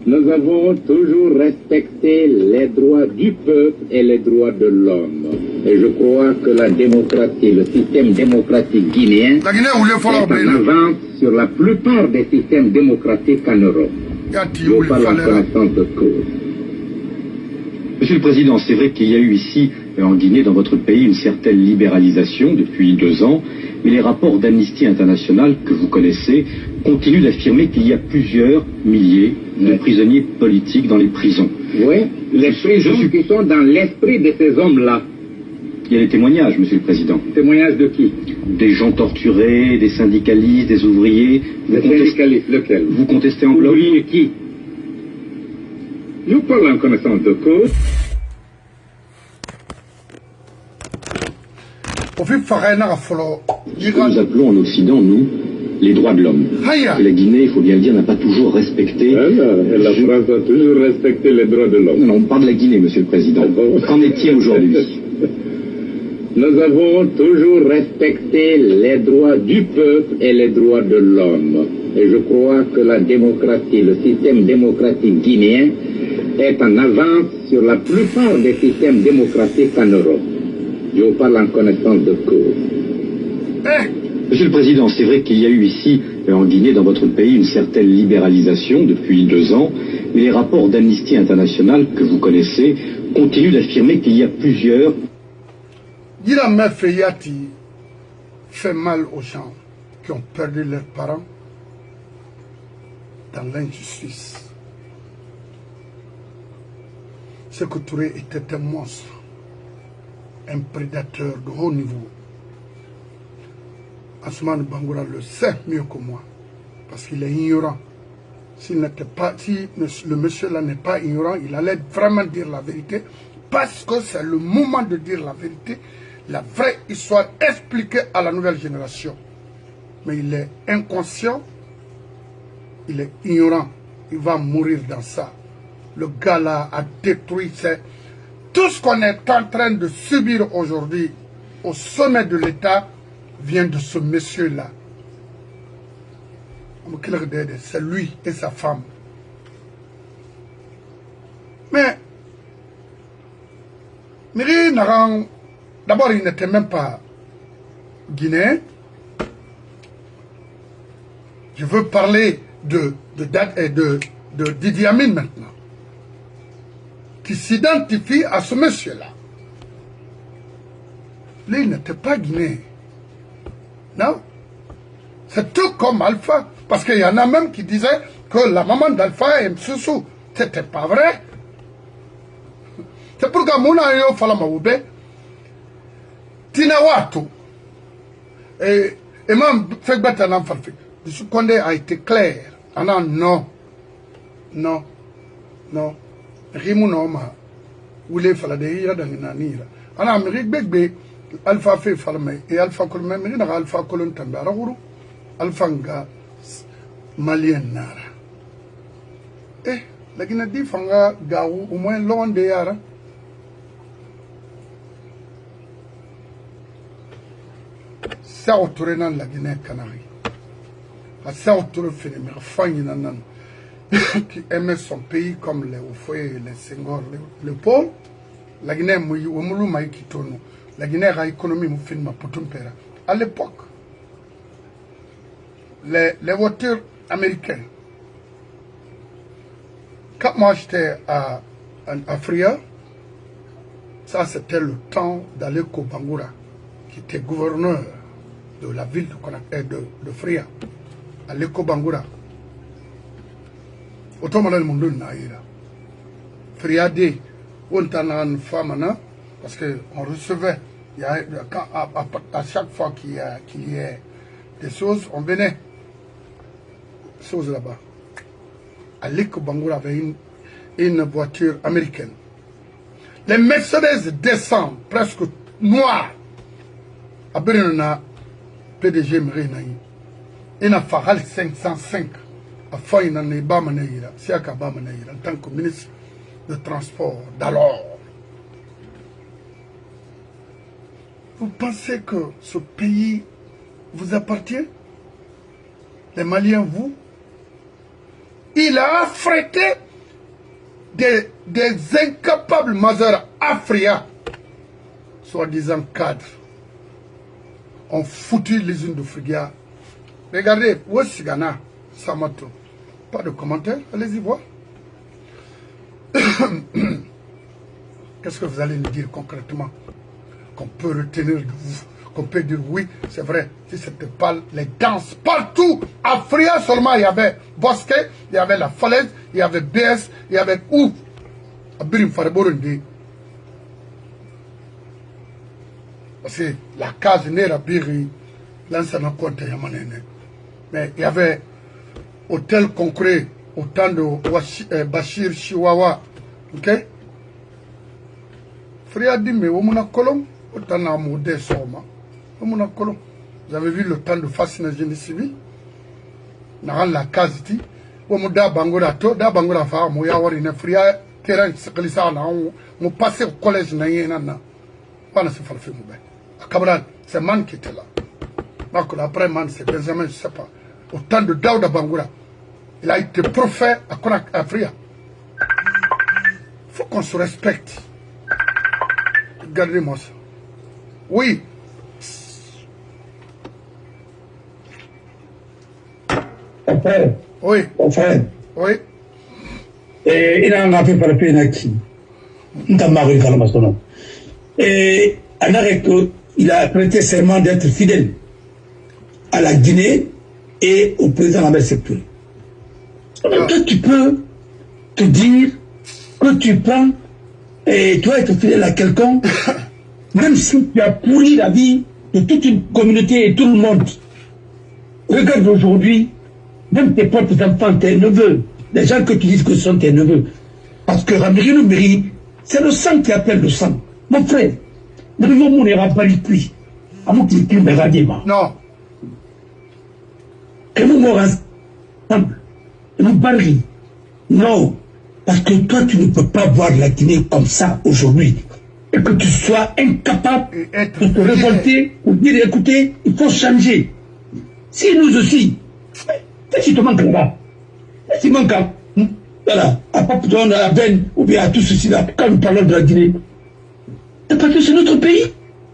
nous avons toujours respecté les droits du peuple et les droits de l'homme. Et je crois que la démocratie, le système démocratique guinéen, est en avance sur la plupart des systèmes démocratiques en Europe. Je parle en connaissance de cause. Monsieur le Président, c'est vrai qu'il y a eu ici, en Guinée, dans votre pays, une certaine libéralisation depuis 2 ans, mais les rapports d'Amnesty International que vous connaissez continuent d'affirmer qu'il y a plusieurs milliers de prisonniers politiques dans les prisons. Oui, les prisons qui sont dans l'esprit de ces hommes-là. Il y a des témoignages, Monsieur le Président. Témoignages de qui? Des gens torturés, des syndicalistes, des ouvriers. Des syndicalistes, lequel? Vous contestez en bloc? Ouvriers qui? Nous parlons en connaissance de cause. Ce que nous appelons en Occident, nous, les droits de l'homme. Que la Guinée, il faut bien le dire, n'a pas toujours respecté... La France a toujours respecté les droits de l'homme. Non, on parle de la Guinée, Monsieur le Président. Qu'en est-il aujourd'hui? Nous avons toujours respecté les droits du peuple et les droits de l'homme. Et je crois que la démocratie, le système démocratique guinéen, est en avance sur la plupart des systèmes démocratiques en Europe. Je vous parle en connaissance de cause. Monsieur le Président, c'est vrai qu'il y a eu ici, en Guinée, dans votre pays, une certaine libéralisation depuis 2 ans, mais les rapports d'Amnesty International que vous connaissez continuent d'affirmer qu'il y a plusieurs... Yirame Feyati fait mal aux gens qui ont perdu leurs parents dans l'injustice. Sékou Touré était un monstre, un prédateur de haut niveau. Asuman Bangoura le sait mieux que moi, parce qu'il est ignorant. Si le monsieur-là n'est pas ignorant, il allait vraiment dire la vérité, parce que c'est le moment de dire la vérité, la vraie histoire expliquée à la nouvelle génération. Mais il est inconscient, il est ignorant, il va mourir dans ça. Le gars-là a détruit tout ce qu'on est en train de subir aujourd'hui au sommet de l'État vient de ce monsieur-là. C'est lui et sa femme. Mais Miri Naran, d'abord il n'était même pas guinéen. Je veux parler de Idi Amin maintenant, qui s'identifie à ce monsieur-là. Lui, il n'était pas guinéen. Non. C'est tout comme Alpha. Parce qu'il y en a même qui disaient que la maman d'Alpha est Msusu. C'était pas vrai. C'est pourquoi Mouna Yo Falamaoube, Tinawatu, et même Fegbet Alam Falfi, le Condé a été clair. Non. Rimunoma, Oule Faladeira Danganira. Amérique Begbe, Alpha Fe Falme, et Alpha Colme, Alpha Colon Tambarauru, Alpha Nga Malien Nara. La Guinée dit Fanga Gaou, au moins loin de Yara. Ça autour dans la Guinée Canarie. Ça autour fait mais Fagnan qui aimait son pays comme les Ofoye, les Senghor, le Paul. La Guinée Mouyou, Moulou Maïki Tono. La Guinée a économie Moufin Potumpera. À l'époque, les voitures américaines. Quand moi j'étais à Fria, ça c'était le temps d'Aleko Bangoura, qui était gouverneur de la ville de Fria. Aleko Bangoura. Automobile Mundu Naïra. Fria D, on a une femme, parce qu'on recevait, à chaque fois qu'il y a des choses, on venait, choses là-bas. Aleko Bangoura avait une voiture américaine. Les Mercedes descendent presque noirs. Après, on a PDG Mrenaï. Il a Faral 505. A fait une année Bamanaïra, Siaka Bamanaïra, en tant que ministre de transport d'alors. Vous pensez que ce pays vous appartient? Les Maliens, vous? Il a affrété des incapables majeurs africains, soi-disant cadres, ont foutu l'usine de Frigia. Regardez, Ouessigana, Samato. Pas de commentaires, allez-y voir. Qu'est-ce que vous allez nous dire concrètement? Qu'on peut retenir de vous, qu'on peut dire oui, c'est vrai. Si c'était pas les danses partout, à Fria seulement, il y avait Bosquet, il y avait la Falaise, il y avait BS, il y avait où? Abirim Faraborundi. Parce que la case n'est pas Biri, l'ancien compte Yamanene. Mais il y avait hôtel concret au temps de Bachir Chihuahua. Ok? Fria dit, mais on a colon, autant de modèle soma. On a colon. Vous avez vu le temps de fascination génie civil? Dans la case, on a Bangura, da Bangura Fa, Moya Warine, Fria, Terrain, Sekalisana, on passait au collège Nayana. On a se fait mourir. À Cabral, c'est Man qui était là. Après Man, c'est Benjamin, je ne sais pas. Au temps de Daouda Bangura, il a été prophète à Fria. Il faut qu'on se respecte. Regardez-moi ça. Oui. Mon frère. Oui. Mon frère. Oui. Et il a un fait par le PNAC. Il a marre de Mastonon. Et il a prêté serment d'être fidèle à la Guinée et au président Ahmed Sékou. Alors toi, tu peux te dire que tu prends et tu vas être fidèle à quelqu'un, même si tu as pourri la vie de toute une communauté et tout le monde. Regarde aujourd'hui, même tes propres enfants, tes neveux, les gens que tu dis que ce sont tes neveux. Parce que Ramiri Noumiri, c'est le sang qui appelle le sang. Mon frère, ne n'ira pas les pluies. À mon petit me radima. Non. Que nous mourons ensemble. Et nous barrons. Non. Parce que toi, tu ne peux pas voir la Guinée comme ça aujourd'hui. Et que tu sois incapable de te révolter ou dire, écoutez, il faut changer. Si nous aussi, qu'est-ce qui te manque là-bas? Qu'est-ce qui manque là? Voilà, à Papouton, à Ben, ou bien à tout ceci là, quand nous parlons de la Guinée. Et parce que c'est notre pays.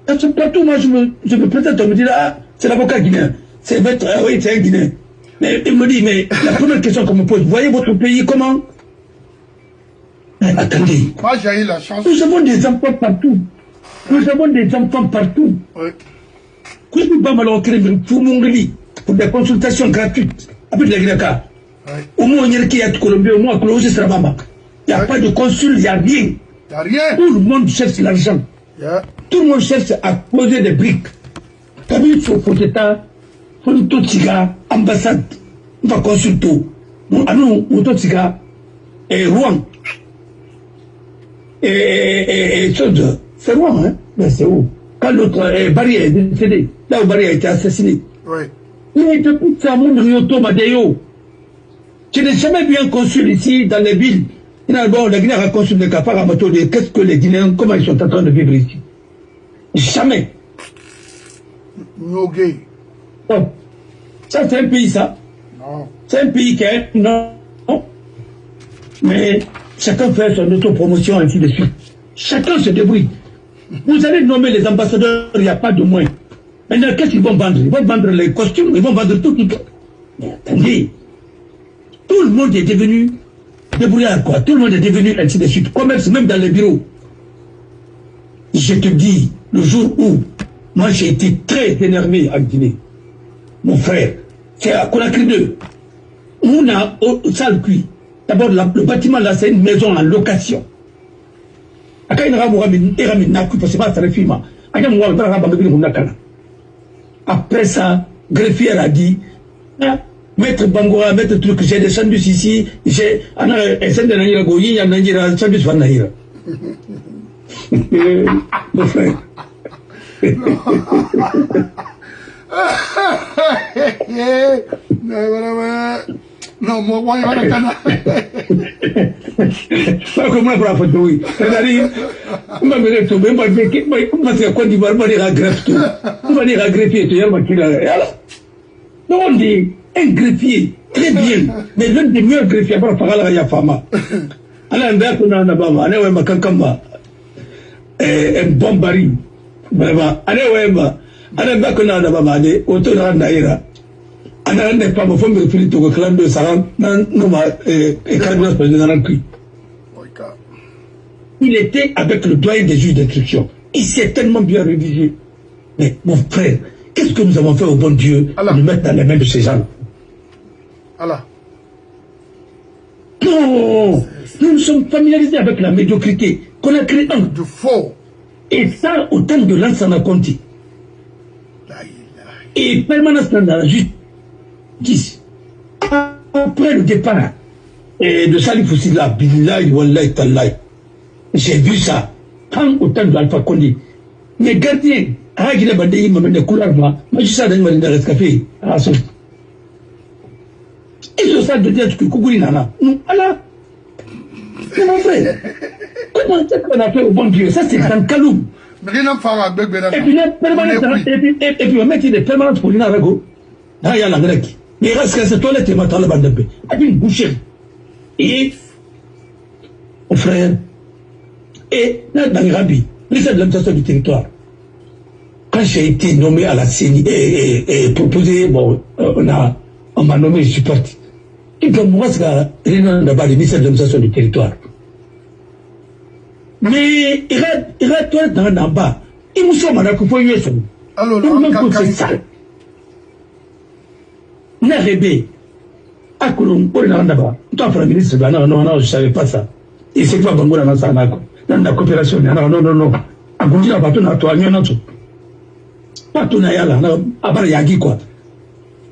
Dans ce plateau, moi, je me présente, on me dit, ah, c'est l'avocat guinéen. C'est votre, ah oui, c'est un Guinéen. Mais il me dit, mais la première question qu'on me pose, voyez votre pays comment? Mais attendez. Moi, j'ai eu la chance. Nous avons des enfants partout. Nous avons des enfants partout. Oui. Pour des consultations gratuites. Avec les Grecs. Au moins, il y a Colombie, au moins, il n'y a pas de consul, il n'y a rien. Il n'y a rien. Tout le monde cherche l'argent. Tout le monde cherche à poser des briques. Tu as vu, il faut État, il faut tout tiga, ambassade, on va consulter. Nous, tout tiga, et Rouen. Et c'est Rouen, hein? Mais c'est où? Quand l'autre Barry est décédé, là où Barry a été assassiné. Oui. Mais depuis ça, mon Rioto Madeo. Je n'ai jamais vu un consul ici dans les villes. Bon, la Guinée a un consul de Kafar à Mato. Qu'est-ce que les Guinéens, comment ils sont en train de vivre ici? Jamais. Nogué. Oh. Ça, c'est un pays, ça. Non. C'est un pays qui est. Non. Mais chacun fait son autopromotion, ainsi de suite. Chacun se débrouille. Vous allez nommer les ambassadeurs, il n'y a pas de moins. Maintenant, qu'est-ce qu'ils vont vendre? Ils vont vendre les costumes, ils vont vendre tout. Mais attendez, tout le monde est devenu débrouillard, quoi. Tout le monde est devenu ainsi de suite. Commerce, même dans les bureaux. Je te dis, le jour où, moi j'ai été très énervé en Guinée, mon frère, c'est à Conakry 2. On a salle cuit. D'abord, le bâtiment là, c'est une maison en location. Après ça, greffier a dit, maître Bangoura, maître truc, j'ai des sandwichs ici, j'ai un sandwich Vanahira. Mon frère. Non, moi, Pas comme moi pour la photo, oui. C'est-à-dire, on va me retrouver, on va dire que Côte d'Ivoire, on va dire à greffe, on va dire à greffier, tu vois, qui l'a. Donc on dit, un greffier, très bien, mais l'un des meilleurs greffiers, après, on va faire la fama. Alors, on va faire un bama, on va faire un bon baril. Vraiment, on va faire un bama, autour de la naïra. Ana ne pas me faire me filer au clan de Saram, non, il était avec le doyen des juges d'instruction. Il s'est tellement bien rédigé. Mais mon frère, qu'est-ce que nous avons fait au bon Dieu de nous mettre dans les mains de ces gens? Allah. Non, nous nous sommes familiarisés avec la médiocrité qu'on a créée un. Du faux. Et ça, au temps de Lansana Conti. Et permanence dans la justice. Après le départ de Salif Foussila, Billahi Wallahi Tallahi, j'ai vu ça, quand au temps de Alpha Condé. Mais gardiens, Ragile Bandei m'a mené couleur, moi, je sais dans le rescapé, à son. Ils ont ça de dire que Koukouli Nana. Nous, Allah. C'est mon frère. Comment est-ce qu'on a fait au bon Dieu? Ça, c'est un calou. Mais rien à faire avec Bédard. Et puis, et puis, on met des permanences pour l'Inarago. Là, il y a la grecque. Mais il reste que cette toilette est maintenant le bandepé. Avec une bouchée. Et, mon frère, et là, dans les rabis, ministère de l'administration du territoire, quand j'ai été nommé à la CENI et proposé, bon, on m'a nommé, je suis parti. Et donc, moi, c'est là-bas, le ministère de l'administration du territoire. Mais il va toi dans bas. Il me semble que faut y aller. Alors, c'est ça. N'arrêtez. À Koulon, pour le là-bas. Toi, le ministre, non, je savais pas ça. Et c'est quoi, Bangola, dans la coopération, non. À Goudira, pas tout, toi, non, pas tout, à Barayagi, quoi.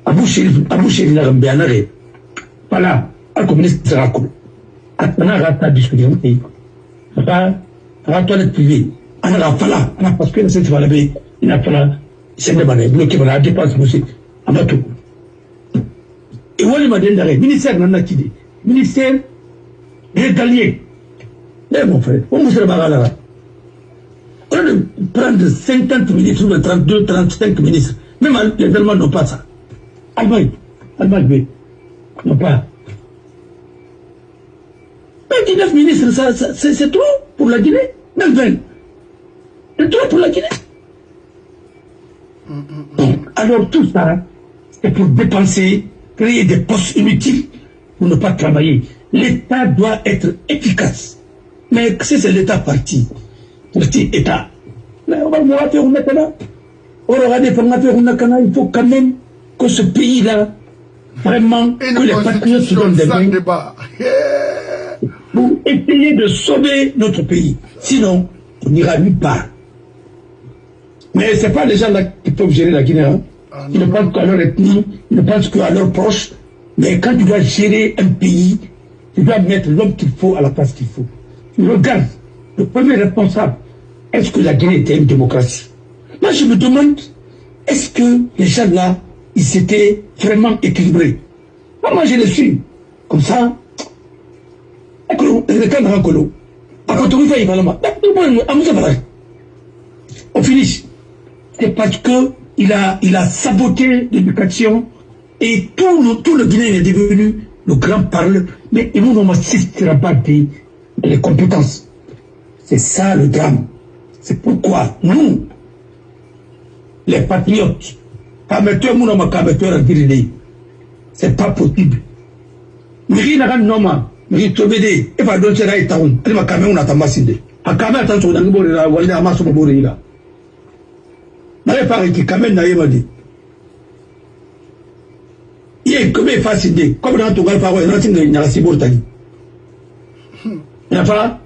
À Boucher, voilà, à communiste, à Koulon. À Tanara, discuter. À la toilette privée, on a fallu, parce que cette fois-là, il a fallu, c'est bloqué, on a dépensé aussi, à ma tout. Et moi, il m'a dit, ministère de la ministère régalien. Eh, mon frère, on vous sera là. On a de prendre 50 ministres ou de 32, 35 ministres. Même les Allemands n'ont pas ça. Allemagne, n'ont pas. Mais 19 ministres, c'est trop pour la Guinée. Même 20. C'est trop pour la Guinée. Alors tout ça, c'est pour dépenser, créer des postes inutiles pour ne pas travailler. L'État doit être efficace. Mais si c'est l'État parti État, mais on va voir faire maintenant. On aura des formateurs, il faut quand même que ce pays-là, vraiment, que les patriotes se donnent des mains. Pour essayer de sauver notre pays. Sinon, on n'ira nulle part. Mais ce n'est pas les gens là qui peuvent gérer la Guinée. Hein. Ils ne pensent qu'à leur ethnie, ils ne pensent qu'à leurs proches. Mais quand tu dois gérer un pays, tu dois mettre l'homme qu'il faut à la place qu'il faut. Tu regardes, le premier responsable, est-ce que la Guinée était une démocratie? Moi, je me demande, est-ce que les gens là, ils étaient vraiment équilibrés? Moi, je les suis. Comme ça, on finit. C'est parce que il a saboté l'éducation et tout le Guinéen est devenu le grand parleur. Mais il nous assistera pas les compétences. C'est ça le drame. C'est pourquoi nous, les patriotes, c'est pas possible. Mais tu veux dire, il va donner ça à Itaon. Il va quand même on masinde. A quand même attention dans le bord de la voile à masse au bord de là. N'allez pas qui quand même n'a pas dit. Il est comme facile comme dans ton galpa ouais, non c'est n'a si bortani. Il a pas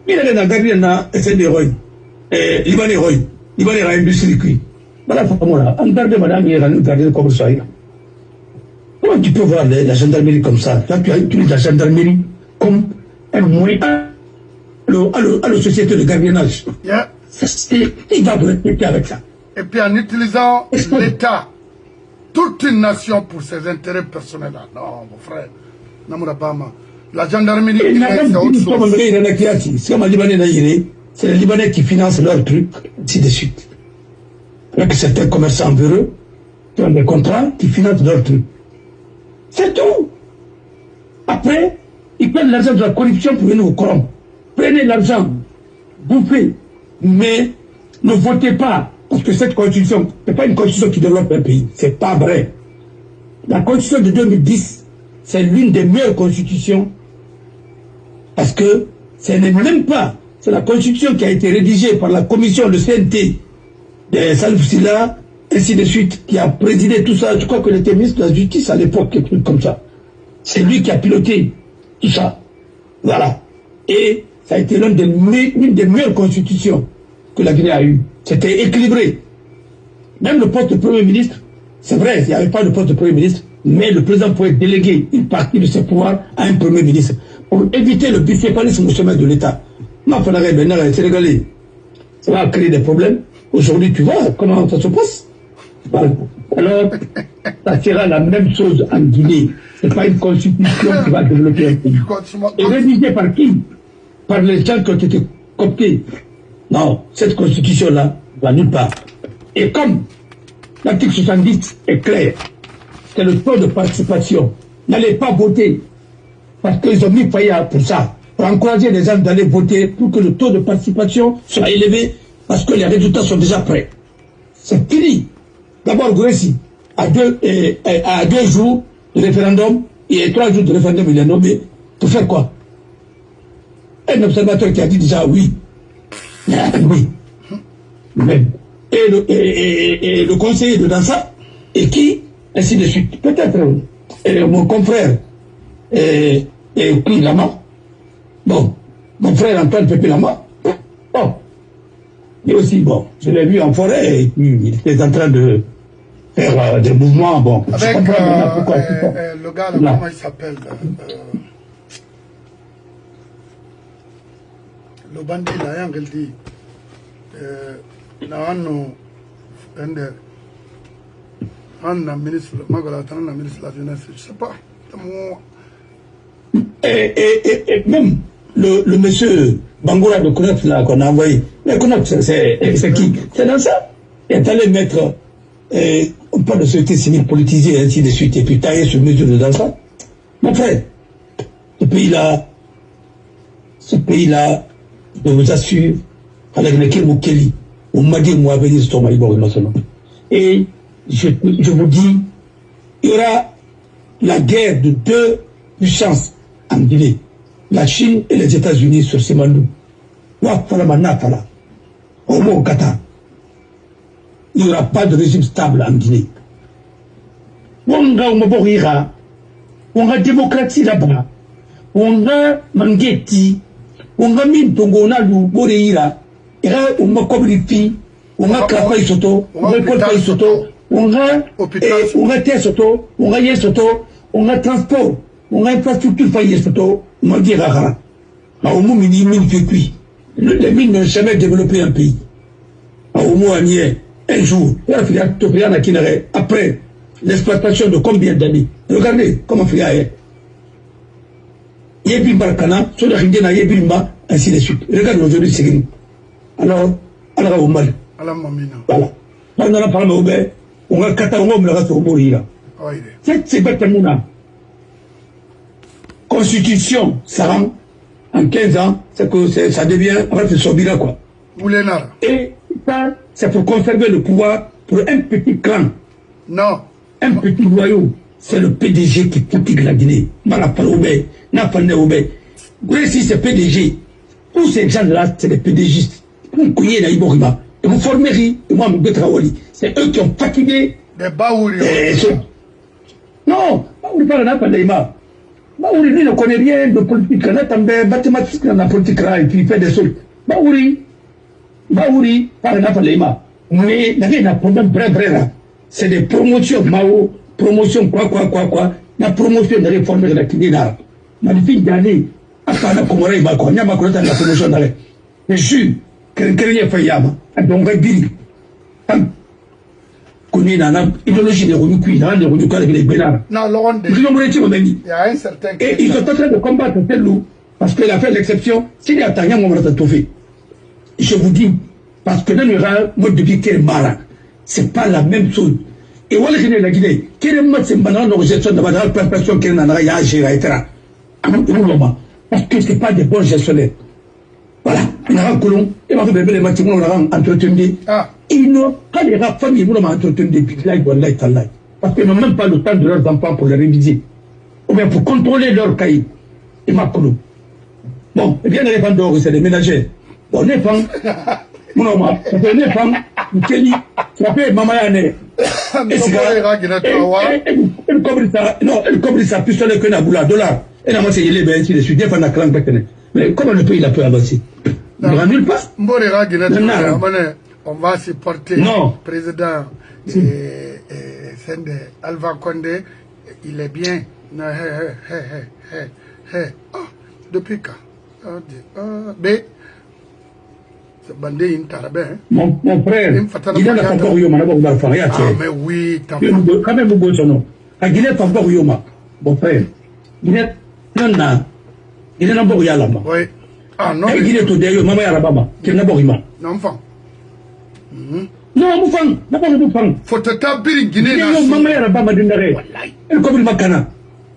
il est dans garder na SND Roy. Libanais Roy. Libanais a industrie qui. Voilà pour moi. En garde madame il est garder comme ça. Comment tu peux voir la gendarmerie comme ça? Là, tu as utilisé la gendarmerie comme un moyen à la société de gardiennage. Yeah. Il va respecter avec ça. Et puis en utilisant l'État, toute une nation pour ses intérêts personnels. Non, mon frère, Namoura Bama. La gendarmerie, c'est les Libanais qui financent leurs trucs, ainsi de suite. Avec certains commerçants véreux qui ont des contrats qui financent leurs trucs. C'est tout. Après, ils prennent l'argent de la corruption pour venir vous corrompre. Prenez l'argent, bouffez, mais ne votez pas. Parce que cette constitution, ce n'est pas une constitution qui développe un pays. C'est pas vrai. La constitution de 2010, c'est l'une des meilleures constitutions. Parce que ce n'est même pas. C'est la constitution qui a été rédigée par la commission, le CNT, de Salif Silla, ainsi de suite, qui a présidé tout ça. Je crois qu'il était ministre de la Justice à l'époque, quelque chose comme ça. C'est lui qui a piloté tout ça. Voilà. Et ça a été l'une des meilleures constitutions que la Guinée a eues. C'était équilibré. Même le poste de Premier ministre, c'est vrai, il n'y avait pas de poste de Premier ministre, mais le président pouvait déléguer une partie de ses pouvoirs à un Premier ministre pour éviter le bicéphalisme au sommet de l'État. Les Sénégalais, ça va créer des problèmes. Aujourd'hui, tu vois comment ça se passe. Voilà. Alors, ça sera la même chose en Guinée. Ce n'est pas une constitution qui va développer un pays. Et rédigée par qui? Par les gens qui ont été cooptés. Non, cette constitution-là va nulle part. Et comme l'article 70 est clair, c'est le taux de participation. N'allez pas voter, parce qu'ils ont mis Faya pour ça, pour encourager les gens d'aller voter, pour que le taux de participation soit élevé, parce que les résultats sont déjà prêts. C'est fini. D'abord, Grécy, à 2 jours de référendum, et 3 jours de référendum, il est nommé, pour faire quoi? Un observateur qui a dit déjà oui. Oui. Même. Et le conseiller de Dansa, et qui, ainsi de suite. Peut-être mon confrère, qui Lama, bon, mon frère Antoine Pépé Lama, bon, et aussi, bon, je l'ai vu en forêt, et puis il était en train de faire des mouvements, bon. Avec pourquoi, le gars, là, comment il s'appelle le bandit, là, il dit, un ministre, ministre de la jeunesse, je ne sais pas. Et même le monsieur Bangoura de Konak qu'on a envoyé, mais Konak, c'est qui? C'est dans ça. Il est allé mettre, on parle de société civile politisée, ainsi de suite, et puis tailler sur mesure de dans ça. Mon frère, ce pays-là, je vous assure, avec lequel vous Kelly, on m'a dit, moi, venir sur et je vous dis, il y aura la guerre de 2 puissances en Guinée, la Chine et les États-Unis sur ces mandous. Il n'y aura pas de régime stable en Guinée. On a démocratie là-bas, on a Mangeti, on a Mintongo, Boreira, on a Koblifi, on a Kafaï Soto, on a Kolfaï Soto, on a Terre Soto, on a Yesoto, on a transport, on a infrastructure Faye Soto, on a dit Rara. Mais au moins, mine fait cuit. Les mines n'ont jamais développé un pays. Au moins, un jour, après l'exploitation de combien d'années? Regardez comment il y a. Yébimba Kana, sur la Rindena Yébimba, ainsi de suite. Regardez aujourd'hui, c'est qui. Alors, au mal. Voilà. Pendant la parole, on a 4 ans, on a mourir. C'est bêtement. Constitution, ça rend, en 15 ans, c'est que ça devient, en fait, c'est Sobira, quoi. Et ça, c'est pour conserver le pouvoir pour un petit clan. Non. Un petit royaume. C'est le PDG qui politique la Guinée. Malapaloubé, Napalnéoubé. Si c'est PDG, tous ces gens-là, c'est des PDGistes. Vous couillez la Iborima. Et vous formez, et moi, mon Betrawali. C'est eux qui ont fatigué. Des Baouri. Non, Baouri pas la Napalnéma. Baouri, lui, ne connaît rien de politique. Il a tombé mathématiques dans la politique là, et puis il fait des trucs. Baouri, par exemple, mais il y a un problème vrai là. C'est des promotions, Mao, promotion quoi. La promotion de réforme de la Guinée là. Magnifique d'année. Après, la Comore, il va quoi. Il y a ma la promotion d'arrêt. Je suis, quelqu'un fait yama. Donc, Biri. connu dans l'idéologie des Rounoukoui, dans les Rounoukoui avec les Bénards. Non, Laurent, Il y a un certain... Et ils sont en train de combattre tel loup, parce qu'il a fait l'exception. S'il y a Tanya, on va t'attouffer. Je vous dis, parce que dans le mode de vie qui est malade, c'est pas la même chose. Et voilà, je l'ai dit, quel est le mode, c'est maintenant, la gestion de la personne qui est dans la réagi, etc. Parce que c'est pas des bons gestionnaires. Voilà, on a un colon, et on a fait les bâtiments, on a entretenu. Ils n'ont pas les familles, on a entretenu des biglais, parce qu'ils n'ont même pas le temps de leurs enfants pour les réviser. Ou bien pour contrôler leur cahier. Et ma colon. Bon, et bien les femmes c'est des ménagères. Bon, les femmes, mon homme, les femmes, Kelly, ça fait maman Yane. Et c'est elle cobre sa pistolet que n'a boula $. Et n'a pas essayé les bains, les sujets, pendant 40 ans. Mais comment le pays a pu avancer? Il ne nulle part. On va supporter le président Alpha Condé. Il est bien. Depuis quand? Mon frère, il a la encore Yoma, mais oui, quand même, vous son il est encore Yoma, mon frère. Il est un bon Yalama. Oui. Ah non. Il est tout d'ailleurs, maman Yalabama, qui n'a pas Yoma. Non, enfant. Non, mon femme, n'a pas de femme. Faut te taper Guinée. Maman Yalabama d'une arrêt. Elle comme le Makana.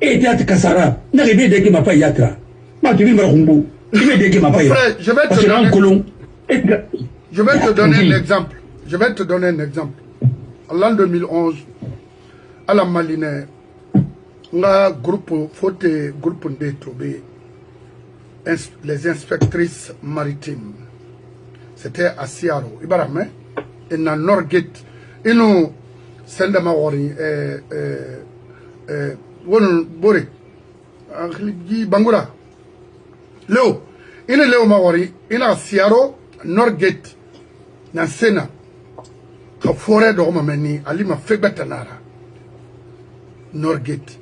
Et Théâtre Kassara, n'arrivez dès qu'il m'a pas Yatra. Ma tu vis Marumbo. Il veut dire qu'il m'a pas Yatra. Je vais te donner un exemple. Je vais te donner un exemple. En l'an 2011, à la Maline, on a groupe de trouver les inspectrices maritimes. C'était à Siaro, Ibarame, et dans Norgate. Et nous, Sendamawari, Bore, Bangura, Léo, il est Léo Mawari, il a Siaro, Norgate, dans Sena, la forêt de Romameni, Ali m'a fait Betanara, Norgate.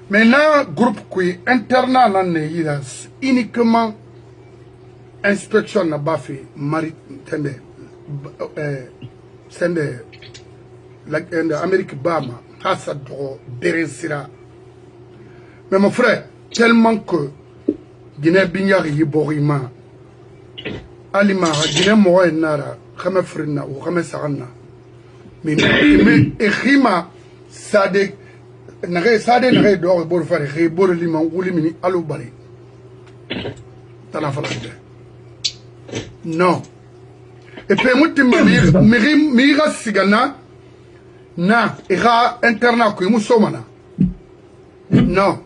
Maintenant, groupe qui internat il a uniquement inspection na bafi maritime, sende l'Amérique Bama, Hassad Berensira. Mais mon frère, tellement que Guinée Bignari Yiborima, Alima, Guinée Moa Nara, Kame Frina ou Kame Sarana. Mais Echima, Sade, Sade Nare d'or, Borfare, Borlima, Oulimini, Alubari. Non. Et puis, moi, Mira Sigana, na, ira internat, que Moussomana. Non.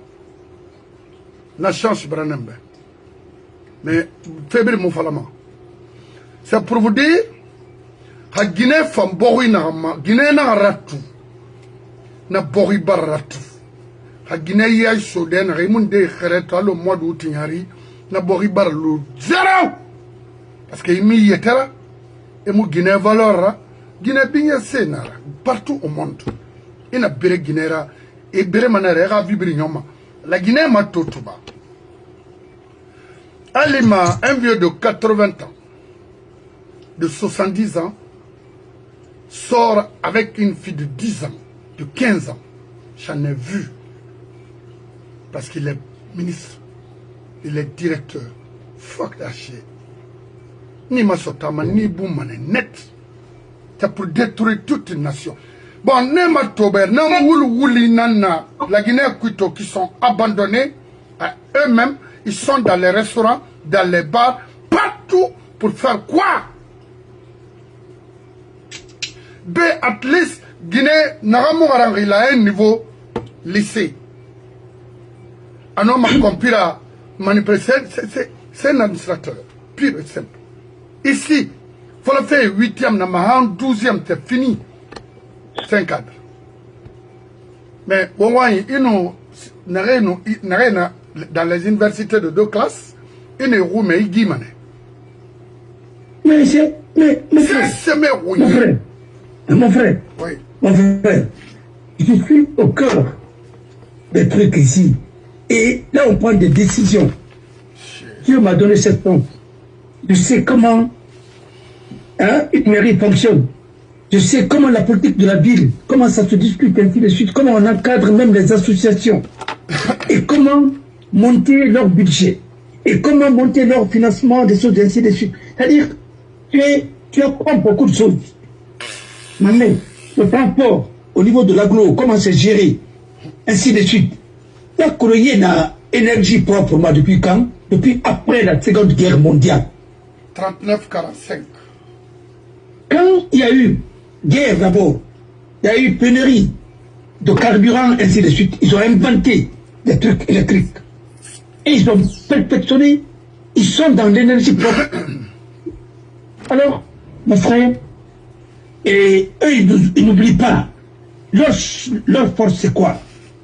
La chance, Branembe. Mais, faible Moufalama. C'est pour vous dire, que Guinée femme Bori Narama, Guinée n'a ratou. Na Bori Baratou. Que Guinée y a Soden, Raymond de Khereta, le mois d'août, na Bori Barlou. Zéro! Parce qu'il y a terre, et mon Guinée valeur, Guinée bien sénara, partout au monde. Il y a Béré Guinéra, et Béré Manera, Vibrignoma. La Guinée m'a tout bas. Alima, un vieux de 80 ans, de 70 ans, sort avec une fille de 10 ans, de 15 ans. J'en ai vu. Parce qu'il est ministre, il est directeur. Fuck that shit. Ni Masotama, ni Boumane, net. C'est pour détruire toute une nation. Bon, Nema Tober, Nama Wuli Nana, la Guinée-Quito qui sont abandonnés à eux-mêmes, ils sont dans les restaurants, dans les bars, partout pour faire quoi? B, at least, Guinée, Naramourang, il a un niveau lycée. Anom Kompira, c'est un administrateur, pur et simple. Ici, il faut le faire 8e, 12e, c'est fini. C'est un cadre. Mais, dans les universités de 2 classes, il y a un guimane. Mais c'est, mon frère, oui. Mon frère, je suis au cœur des trucs ici. Et là, on prend des décisions. Dieu m'a donné cette pompe. Je sais comment une mairie fonctionne. Je sais comment la politique de la ville, comment ça se discute, ainsi de suite, comment on encadre même les associations, et comment monter leur budget, et comment monter leur financement, des choses, ainsi de suite. C'est-à-dire, tu apprends beaucoup de choses. Maintenant, le transport, au niveau de l'agglo, comment c'est géré, ainsi de suite. La Corée n'a énergie proprement depuis quand? Depuis après la Seconde Guerre mondiale. 39-45. Quand il y a eu guerre d'abord, il y a eu pénurie de carburant, ainsi de suite. Ils ont inventé des trucs électriques. Et ils ont perfectionné. Ils sont dans l'énergie propre. Alors, mon frère, et eux, ils n'oublient pas. Leur force, c'est quoi?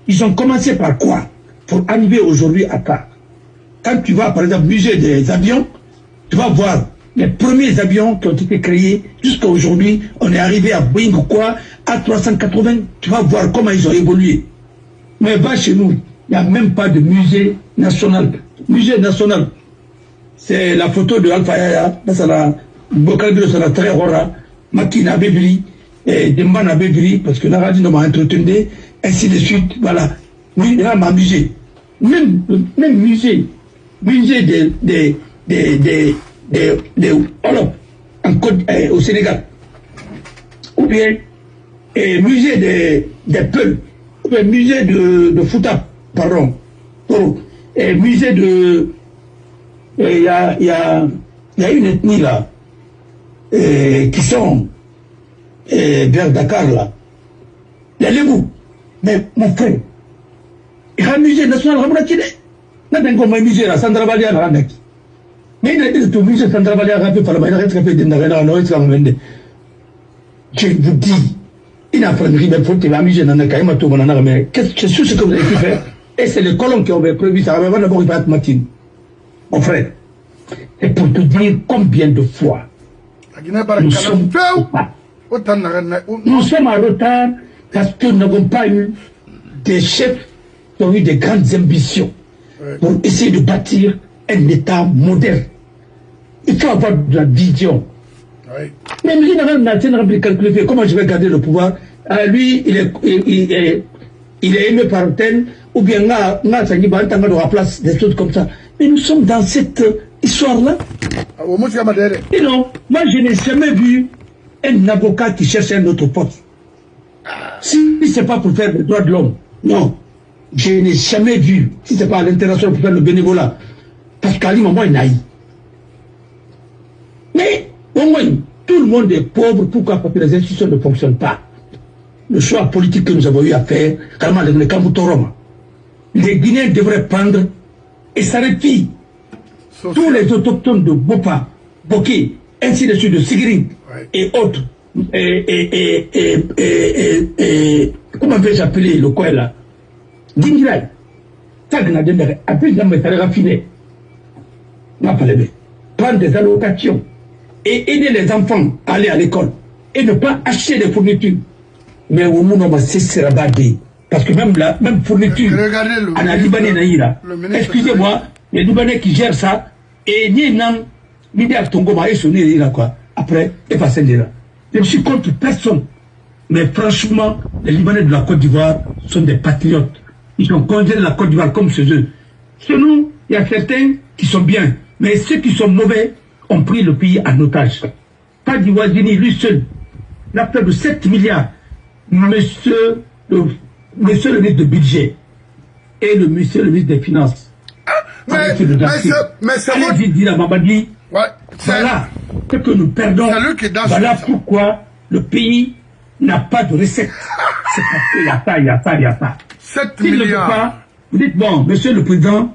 Ils ont commencé par quoi? Pour arriver aujourd'hui à part. Quand tu vas, par exemple, au musée des avions, tu vas voir les premiers avions qui ont été créés. Jusqu'à aujourd'hui, on est arrivé à Boeing ou quoi, A380. Tu vas voir comment ils ont évolué. Mais va chez nous, il n'y a même pas de musée national. Musée national, c'est la photo de Alpha Yaya, c'est la Bokalbilo, c'est la très rare, Makina Bébri, et Dembana Bébri, parce que la radio m'a entretenu, ainsi de suite, voilà. Oui, il y a ma musée. Même musée au Sénégal, ou bien musée des Peuls, ou bien musée de Fouta, pardon, musée de... Il y a une ethnie là, qui sont vers Dakar là, les Lébou. Mais mon frère, il y a un musée national Ramounakine. Il y a un musée là, Sandra Valia Ramek. Mais il y a un musée Sandra Valia Ramek, je vous dis, il a pris une faute, il a mis un musée, mais qu'est-ce que vous avez pu faire? Et c'est les colons qui ont prévu ça. D'abord, il va être matin. Mon frère, c'est pour te dire combien de fois nous sommes en retard parce que nous n'avons pas eu des chefs qui ont eu des grandes ambitions pour essayer de bâtir un État moderne. Il faut avoir de la vision. Mais comment je vais garder le pouvoir? Lui, il est aimé par tel, ou bien la place, des choses comme ça. Mais nous sommes dans cette histoire-là. Et non, moi je n'ai jamais vu un avocat qui cherche un autre poste. Si ce n'est pas pour faire les droits de l'homme, non. Je n'ai jamais vu, si ce n'est pas à l'international pour faire le bénévolat. Parce qu'à moment, il n'a eu. Mais au moins, tout le monde est pauvre. Pourquoi? Parce que les institutions ne fonctionnent pas. Le choix politique que nous avons eu à faire, carrément les Kamoutoroma. Les Guinéens devraient prendre et s'arrêter. Tous les autochtones de Bopa, Boké, ainsi de suite, de Sigiri et autres, comment vais-je appeler le coin là? Dingirai, Tagna Demere, après il a raffiné. Prendre des allocations et aider les enfants à aller à l'école et ne pas acheter des fournitures. Mais au monde, on va cesser à bader. Parce que même fourniture, en Libanais, excusez-moi, les Libanais qui gèrent ça, et ni à Tongo, ma sonné là quoi. Après, et passer là. Je ne suis contre personne. Mais franchement, les Libanais de la Côte d'Ivoire sont des patriotes. Ils ont considéré la Côte d'Ivoire comme chez eux. Chez nous, il y a certains qui sont bien. Mais ceux qui sont mauvais ont pris le pays en otage. Pas d'Ivoirini, lui seul. L'affaire de 7 milliards. Monsieur le ministre de budget et monsieur le ministre des Finances. Mais c'est allez dire à Mamadi, voilà ce que nous perdons. Voilà pourquoi le pays n'a pas de recette. C'est parce qu'il n'y a pas. 7 milliards. Vous dites, bon, monsieur le président,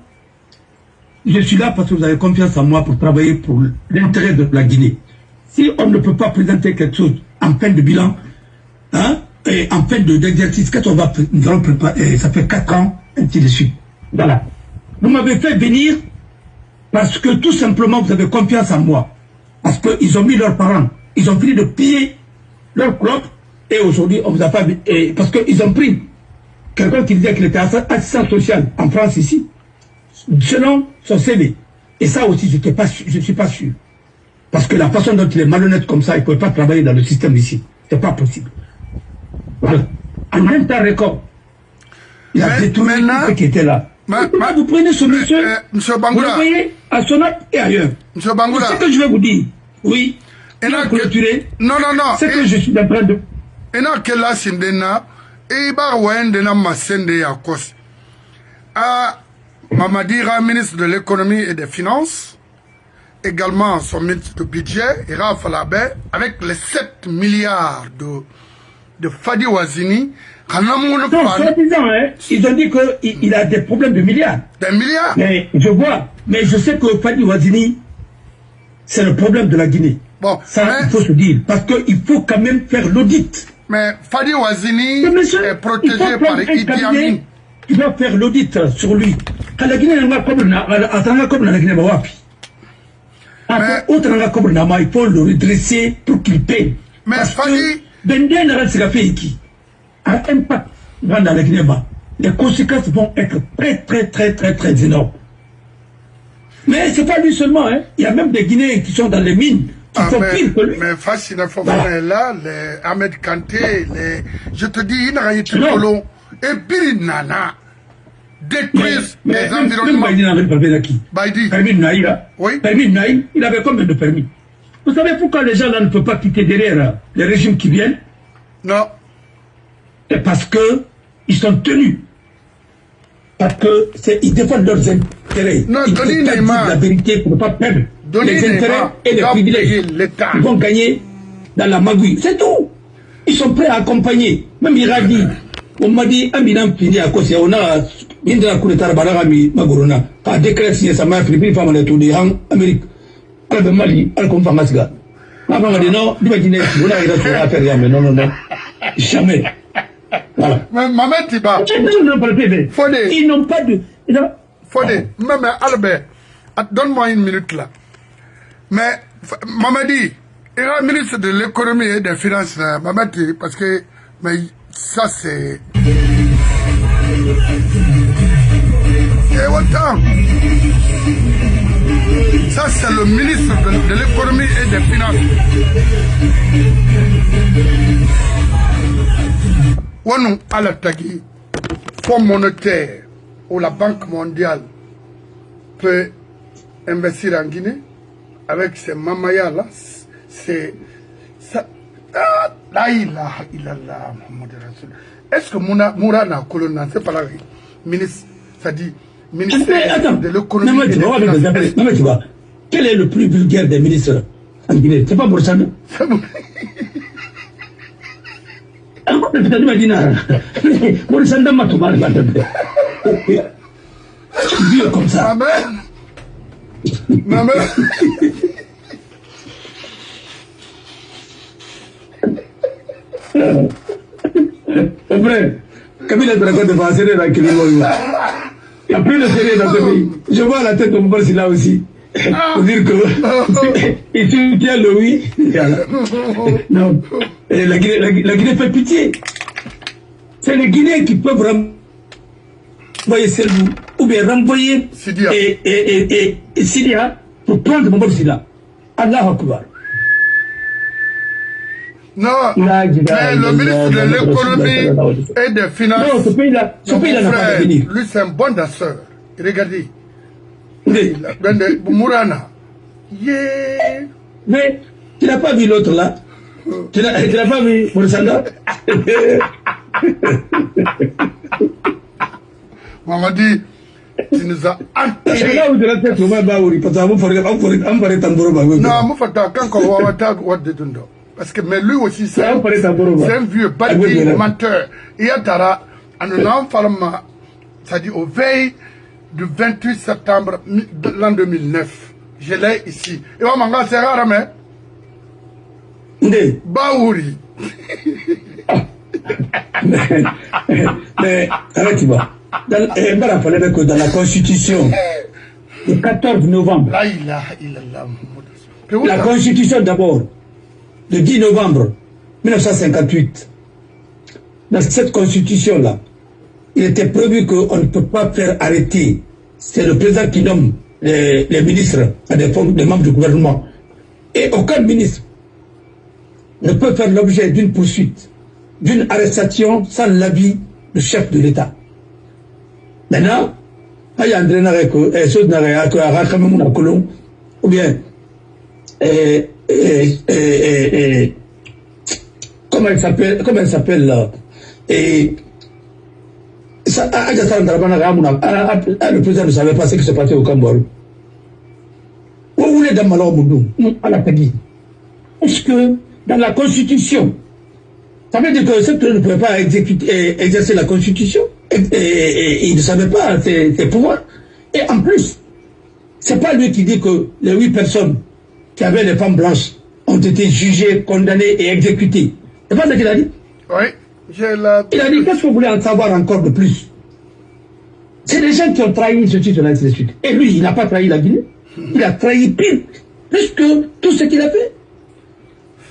je suis là parce que vous avez confiance en moi pour travailler pour l'intérêt de la Guinée. Si on ne peut pas présenter quelque chose en fin de bilan, hein, et en fin d'exercice, quand nous allons préparer, ça fait 4 ans, ainsi de suite. Voilà. Vous m'avez fait venir parce que tout simplement vous avez confiance en moi. Parce qu'ils ont mis leurs parents, ils ont fini de piller leur club et aujourd'hui on vous a pas... parce qu'ils ont pris quelqu'un qui disait qu'il était assistant social en France ici, selon son CV. Et ça aussi, je ne suis pas sûr. Parce que la façon dont il est malhonnête comme ça, il ne pouvait pas travailler dans le système ici. C'est pas possible. Voilà. En un temps record, il a détourné ce qui était là. Vous prenez ce monsieur, Monsieur vous Bangoura, l'envoyez à Sonat et ailleurs. Monsieur Bangoura, C'est ce que je vais vous dire. Oui. Et là, clôturer. non. C'est que je suis en train de... Et là, que là, c'est dena, et il va y ma scène de Yakos. Mamadira, ministre de l'économie et des finances, également son ministre de budget, Ira Falabé, avec les 7 milliards de Fadi Wazini, non, soi-disant, hein, ils ont dit qu'il a des problèmes de milliards. Des milliards? Mais je vois, mais je sais que Fadi Wazini, c'est le problème de la Guinée. Bon, ça, il faut se dire, parce qu'il faut quand même faire l'audit. Mais Fadi Wazini est protégé par Idi Amin. Tu dois faire l'audit sur lui. Quand la Guinée n'a pas comme la Guinée, il faut le redresser pour qu'il paye. Mais parce Fadi... Bendé n'a un impact dans la Guinée. Les conséquences vont être très énormes. Mais c'est pas lui seulement, hein. Il y a même des Guinéens qui sont dans les mines, qui font pire que lui. Mais Fassina Fofana est là, les Ahmed Kanté, je te dis, il n'a rien été colon. Et Birinana détruisent les environnements. Baïdi. Permis de Naïra. Oui. Permis de Naïra, il avait combien de permis? Vous savez pourquoi les gens là ne peuvent pas quitter derrière les régimes qui viennent? Non. C'est parce que ils sont tenus. Parce que ils défendent leurs intérêts. Non, ils disent la vérité pour ne pas perdre les intérêts et les privilèges. Ils vont gagner dans la magouille. C'est tout. Ils sont prêts à accompagner. Même il a dit, on m'a dit, Aminam fini à cause on a Indra Kuretara Baragami Maguruna, a décret signé sa mère Philippe Famane tout des en Amérique. Elle veut Mali, elle comprend Masga. Maman m'a dit non, d'imaginer, vous n'avez pas faire mais non. Jamais. Voilà. Mais Maman Tiba. Ils n'ont pas de. Fodé, même Albert, donne-moi une minute là. Mais Mamadi, il est ministre de l'économie et des finances, Mamadi, parce que mais ça c'est. Et autant. Ça c'est le ministre de l'économie et des finances. Ouanou Alatagi, Fonds monétaire où la Banque mondiale peut investir en Guinée avec ces mamayas là, c'est ça. Là il a la modération. Est-ce que Mourana Colonna, c'est pas la ministre, ça dit ministre de l'économie et des finances. Non mais tu vois, quel est le plus vulgaire des ministres en Guinée? C'est pas Borsana. Vieux comme ça. Maman. Frère, Kabila te raconte de passer dans le Kélémo. Il n'y a plus de sérieux dans ce pays. Je vois la tête de mon là aussi. Pour dire que il soutient le oui. Non. Et la Guinée fait pitié. C'est les Guinéens qui peuvent renvoyer Selbou ou bien renvoyer Sidia pour prendre mon là. Allah Akbar. Non, mais le ministre de l'économie et des finances. Non, ce pays-là n'a pas d'avenir. Lui, c'est un bon danseur. Regardez. Mourana. Yeah. Mais tu n'as pas vu l'autre là? Tu n'as pas vu Moussanda? Maman dit, tu nous as enterrés. Là où tu l'as fait, tu m'as baouri. Parce que vous faites un bourreau. Non, moi, quand on va tag, what de Dundo. Parce que, mais lui aussi, c'est un vieux bandit, menteur. Il y a Tara, en un enfant, c'est-à-dire au veille du 28 septembre de l'an 2009. Je l'ai ici. Et on m'a c'est rare, mais. Baouri. Mais, arrête-toi. Dans la Constitution du 14 novembre, la Constitution d'abord, le 10 novembre 1958, dans cette Constitution-là, il était prévu qu'on ne peut pas faire arrêter. C'est le président qui nomme les ministres à des membres du gouvernement. Et aucun ministre ne peut faire l'objet d'une poursuite, d'une arrestation sans l'avis du chef de l'État. Maintenant, il y a André Nareko, ou bien, comment elle s'appelle là, et le président ne savait pas ce qui se passait au Cameroun. Où vous voulez dans Malheur à la Pagui? Est-ce que dans la Constitution, ça veut dire que le secteur ne pouvait pas exercer la Constitution et il ne savait pas ses pouvoirs. Et en plus, c'est pas lui qui dit que les 8 personnes qui avaient les femmes blanches ont été jugées, condamnées et exécutées. C'est pas ce qu'il a dit? Oui. Il a dit, qu'est-ce que vous voulez en savoir encore de plus? C'est les gens qui ont trahi ceci, cela, ainsi de suite. Et lui, il n'a pas trahi la Guinée. Il a trahi plus que tout ce qu'il a fait.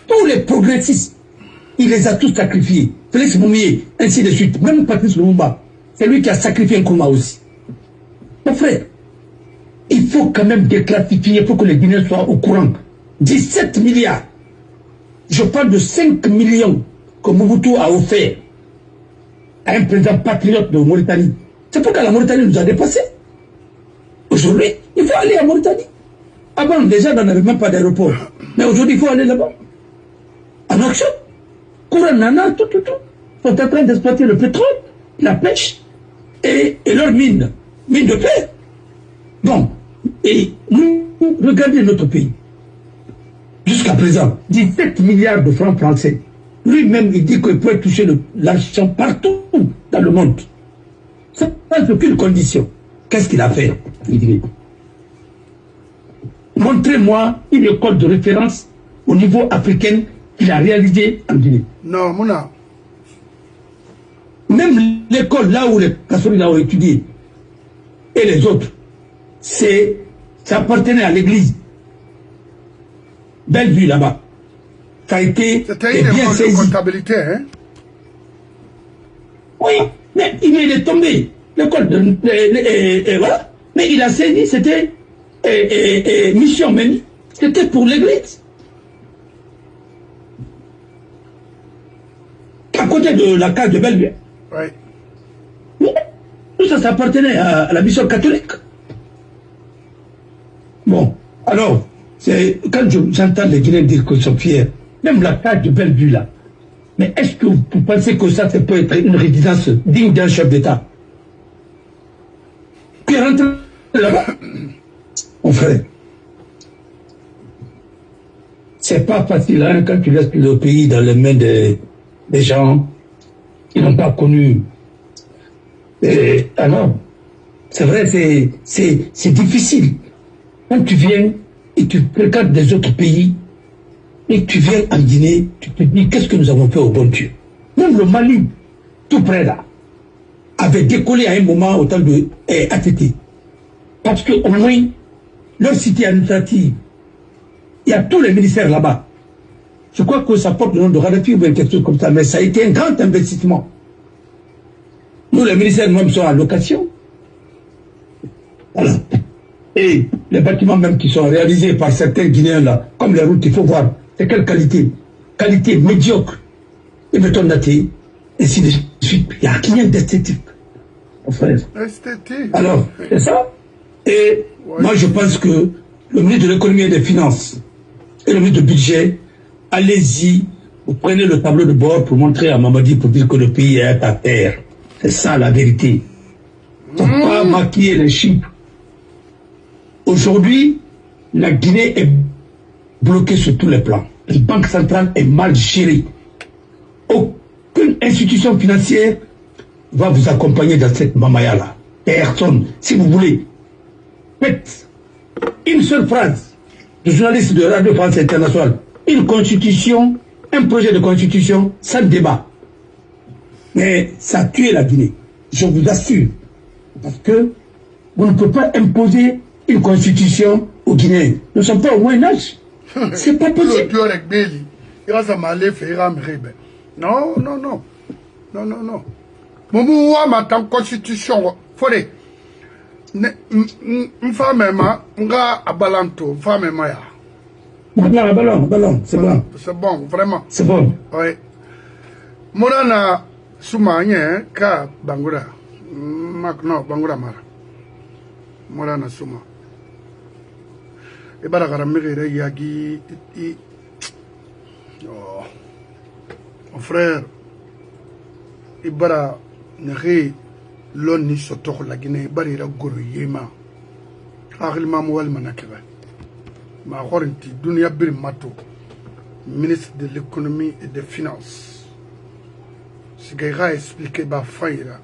Tous les progressistes, il les a tous sacrifiés. Félix Moumié, ainsi de suite. Même Patrice Lumumba, c'est lui qui a sacrifié Nkrumah aussi. Mon frère, il faut quand même déclassifier, il faut que les Guinéens soient au courant. 17 milliards. Je parle de 5 millions que Mobutu a offert à un président patriote de Mauritanie. C'est pourquoi la Mauritanie nous a dépassés. Aujourd'hui, il faut aller à Mauritanie. Avant, déjà, on n'avait même pas d'aéroport. Mais aujourd'hui, il faut aller là-bas. En action. Courant Nana, tout. Ils sont en train d'exploiter le pétrole, la pêche et leurs mines. Mines de paix. Bon. Et nous, regardez notre pays. Jusqu'à présent, 17 milliards de francs français. Lui-même, il dit qu'il peut toucher l'argent partout dans le monde. Sans aucune condition. Qu'est-ce qu'il a fait? Il dit, montrez-moi une école de référence au niveau africain qu'il a réalisée en Guinée. Non, Mouna. Même l'école là où les Kassorina ont étudié et les autres, ça appartenait à l'église. Bellevue là-bas. Ça a été c'était une bien saisi. De comptabilité, hein? Oui, mais il est tombé. L'école voilà. Mais il a saisi, c'était mission même. C'était pour l'église. À côté de la case de Bellevue. Oui. Oui. Tout ça, ça appartenait à la mission catholique. Bon, alors, quand j'entends les Guinéens dire qu'ils sont fiers, même la case de Bellevue là, mais est-ce que vous pensez que ça peut être une résidence digne d'un chef d'État qui est rentré là-bas? Mon frère, c'est pas facile hein, quand tu laisses le pays dans les mains des gens qui n'ont pas connu. Alors, c'est vrai, c'est difficile. Quand tu viens et tu regardes des autres pays, et tu viens en Guinée, tu te dis, qu'est-ce que nous avons fait au bon Dieu? Même le Mali, tout près là, avait décollé à un moment au temps de ATT. Parce qu'au moins, leur cité administrative, il y a tous les ministères là-bas. Je crois que ça porte le nom de Radhafi ou quelque chose comme ça, mais ça a été un grand investissement. Nous, les ministères même sont en location. Voilà. Et les bâtiments même qui sont réalisés par certains Guinéens là, comme les routes, il faut voir. C'est quelle qualité? Qualité médiocre. Et mettons daté, ainsi de suite. Il n'y a rien d'esthétique. Enfin, esthétique. alors, c'est ça. Et ouais. Moi, je pense que le ministre de l'économie et des finances et le ministre du budget, allez-y, vous prenez le tableau de bord pour montrer à Mamadi pour dire que le pays est à terre. C'est ça la vérité. Il ne faut pas maquiller les chiffres. Aujourd'hui, la Guinée est bloquée sur tous les plans. La banque centrale est mal gérée. Aucune institution financière va vous accompagner dans cette mamaya-là. Personne. Si vous voulez, faites une seule phrase de journaliste de Radio France Internationale. Une constitution, un projet de constitution sans débat. Mais ça a tué la Guinée. Je vous assure. Parce que vous ne pouvez pas imposer une constitution aux Guinéens. Nous ne sommes pas au Moyen-Âge. C'est pas possible. Non, non, non. Non, non, non. Moumou ma tant constitution. Fode. Femme ma, nga abalanto, femme ma ya. Maintenant, ballon, c'est bon. C'est bon, vraiment. C'est bon. Oui. Morana Soumanye, Ka Bangura. Non, Bangura Mara. Morana Souma. Et Barakara Mire Yagi. Oh. Mon frère, Ibara Nere Loni Sotor la Guinée, Barira Guru Yema. Arilma Moual Manakeva. Ma Horinti, Dunia Bir Mato, ministre de l'économie et des finances. Ce qu'il a expliqué, Faïra,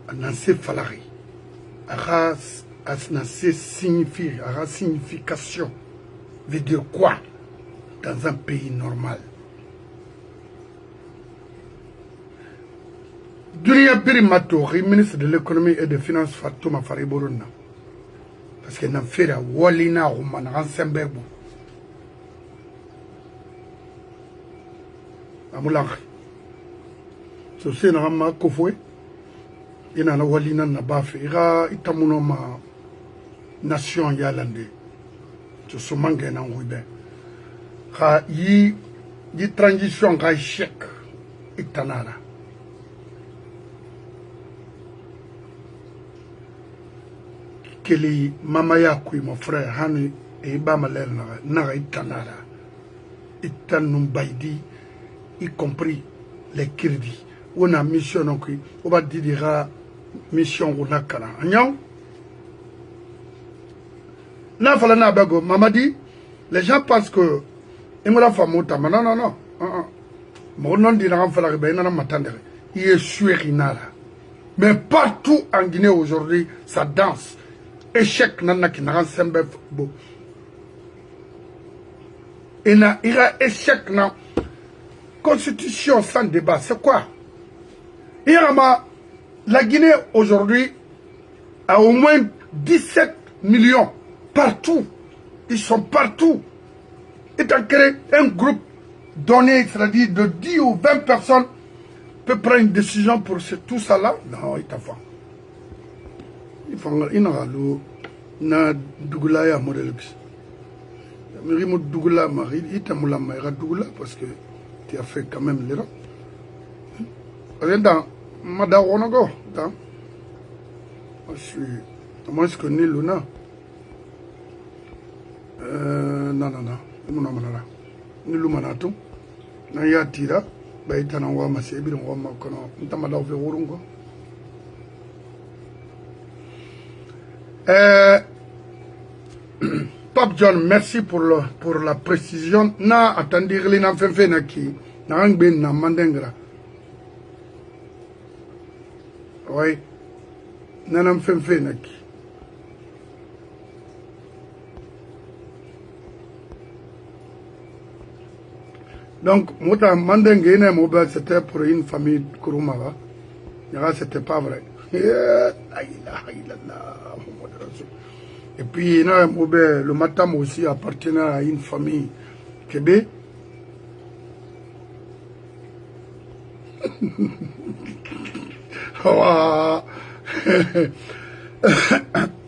a lancé Falari. A lancé signification. Veut dire quoi dans un pays normal? Dunia Bir Mato, ministre de l'économie et des finances, Fatouma Fariboruna. Parce que n'a fait la Walina Roman Ransenberg. Amoulang. C'est un rama kofoué. Il y a un Walina Nabafe. Il y a un nation yalande. C'est ce manque d'un ruben. Il y a une transition qui est échec. Itanara. Keli mamaya kui mon frère hani e ba malel na itanara itanum baidi y compris les crédits on a mission donc on va dire mission on a kala agnon na fala na bago mamadi les gens pensent que imola famota non mon nom dit na fala be na matandere il est suerinara mais partout en Guinée aujourd'hui ça danse. Échec nana qui n'a sembe bo. Et na ira échec na constitution sans débat. C'est quoi? La Guinée aujourd'hui a au moins 17 millions partout. Ils sont partout. Et t'as créé un groupe donné, c'est-à-dire de 10 ou 20 personnes peut prendre une décision pour tout ça là. Non, il t'a fait. Il na dugula ya modèle bis mais il dugula mari itamula maira dugula parce que tu as fait quand même l'Europe dans mada wonogo dans je suis moi je connais Luna non mon amana ni lumanato na ya tira ba itana wa masebi ngo makono ntamada fe worungo. Pape John, merci pour la précision. Na attendez les na fait na ki na angbe na mandengra. Oui. Na nam fait na ki. Donc mota mandengue na mobile c'était pour une famille Kurumava. C'était pas vrai. Et puis, le Matam aussi appartenait à une famille Kébé.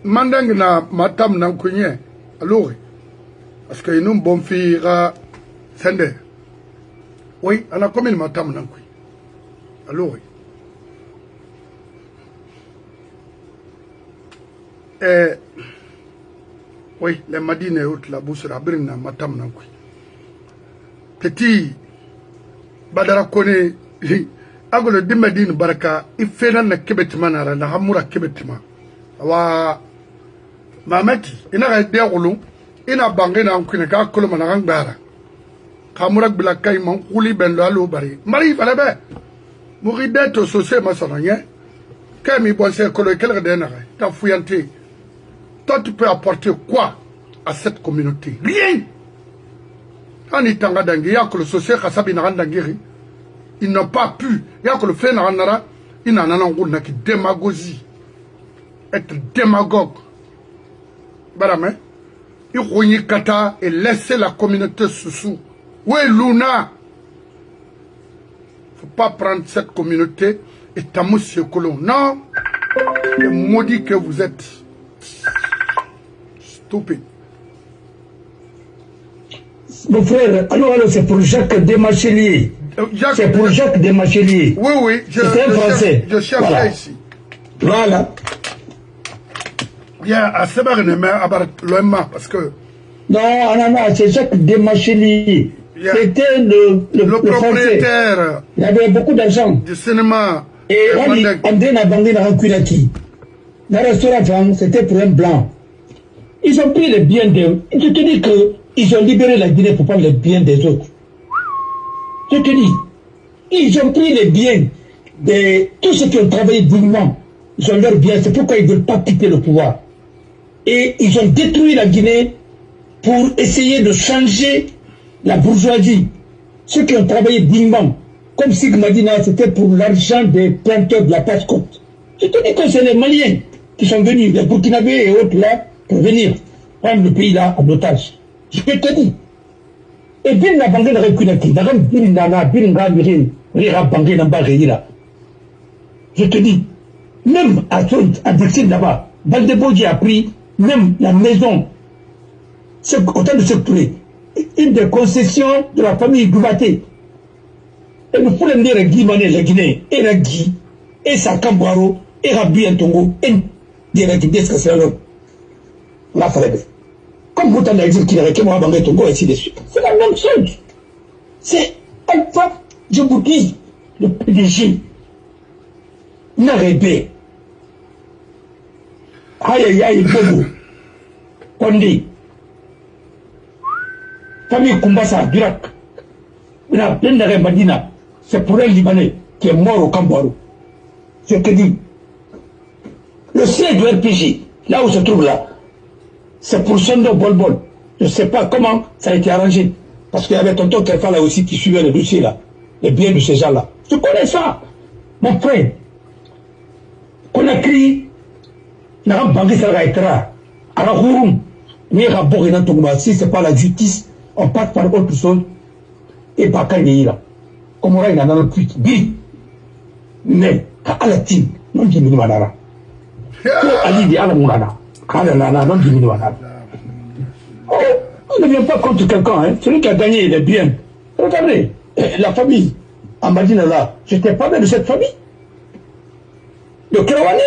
Mandang na Matam na Kounye, alors, parce que nous, bon fille, Sende. Oui, on a combien de Matam na Kounye? Alors, oui, les Madines et autres, la bouche, la brine, Matam Nankui. Petit Badara Kone, Agolo de Medine Baraka, il fait un Kebetman, la Hamura Kebetman. Wa Mameti, il a des roulons, il a bangé dans Kuneka Kolomanangara. Kamurak Bilakaï, mon couli ben lalo bari. Marie Valebe, Mouridette au socié maçonien, Kemi Boissé Kolo, quel redénare, t'as fouillanté. Toi, tu peux apporter quoi à cette communauté? Rien. Quand il t'en a d'angé, il y a que le social Kassabi n'a d'angéri. Ils n'ont pas pu. Il y a que le fait n'a il n'en a pas qui démagogie. Être démagogue. Baramé. Il faut kata et laisser la communauté sous. Où est Luna? Il ne faut pas prendre cette communauté et t'amousser colon. Non. Le maudit que vous êtes. Stupide. Mon frère, alors c'est pour Jacques Desmachelier. C'est pour Jacques Desmachelier. Oui, oui, c'est un Français. Je cherche voilà. ici. Voilà. Il y a à Loema, parce que... Non, c'est Jacques Desmachelier. C'était le propriétaire. Il avait beaucoup d'argent. Du cinéma. Et André n'a bandé dans un Kunaki. Dans le restaurant, c'était pour un blanc. Ils ont pris les biens de... Je te dis qu'ils ont libéré la Guinée pour prendre les biens des autres. Je te dis, ils ont pris les biens de tous ceux qui ont travaillé dignement. Ils ont leurs biens, c'est pourquoi ils ne veulent pas quitter le pouvoir. Et ils ont détruit la Guinée pour essayer de changer la bourgeoisie. Ceux qui ont travaillé dignement, comme Sigmadina, c'était pour l'argent des planteurs de la Passe-Côte. Je te dis que c'est les Maliens qui sont venus, les Burkinabés et autres là, pour venir prendre le pays là en otage. Je te dis. Et bien la banque de Rekunaki, je te dis, même à Dixine là-bas, Valdeboji a pris même la maison, c'est autant de secteurs, une des concessions de la famille Goubaté. Et nous pouvons dire Guy Mané, la Guinée, et la Guy, et sa Cambaro, et Rabi Antongo, et la Guinée, ce que c'est alors. La Fred. Comme vous avez dit qu'il y a quelqu'un qui a Tongo, et ainsi de suite. C'est la même chose. C'est Alpha, je vous dis, le PDG, Narébé, Aïe aïe Bobo, Kondi, famille Kumbasa, Durak, Madina, c'est pour un Libanais qui est mort au Cambaro. Je te dis, le siège du RPG, là où se trouve là, c'est pour Sondo Bolbol. Je ne sais pas comment ça a été arrangé. Parce qu'il y avait tonton Kefa là aussi qui suivait le dossier là, les biens de ces gens-là. Je connais ça, mon frère. Conakry, n'a pas banqué ça être Arahurum, si ce n'est pas la justice, on passe par autre chose. Et pas quand il là. Comme on a dans le plus bi. Mais, à la team, non diminue manara. Ali dit à la moulana. Non diminue manara. On ne vient pas contre quelqu'un, hein. Celui qui a gagné les biens. Regardez, la famille, en Madina là, j'étais pas bien de cette famille. Le Kérawane,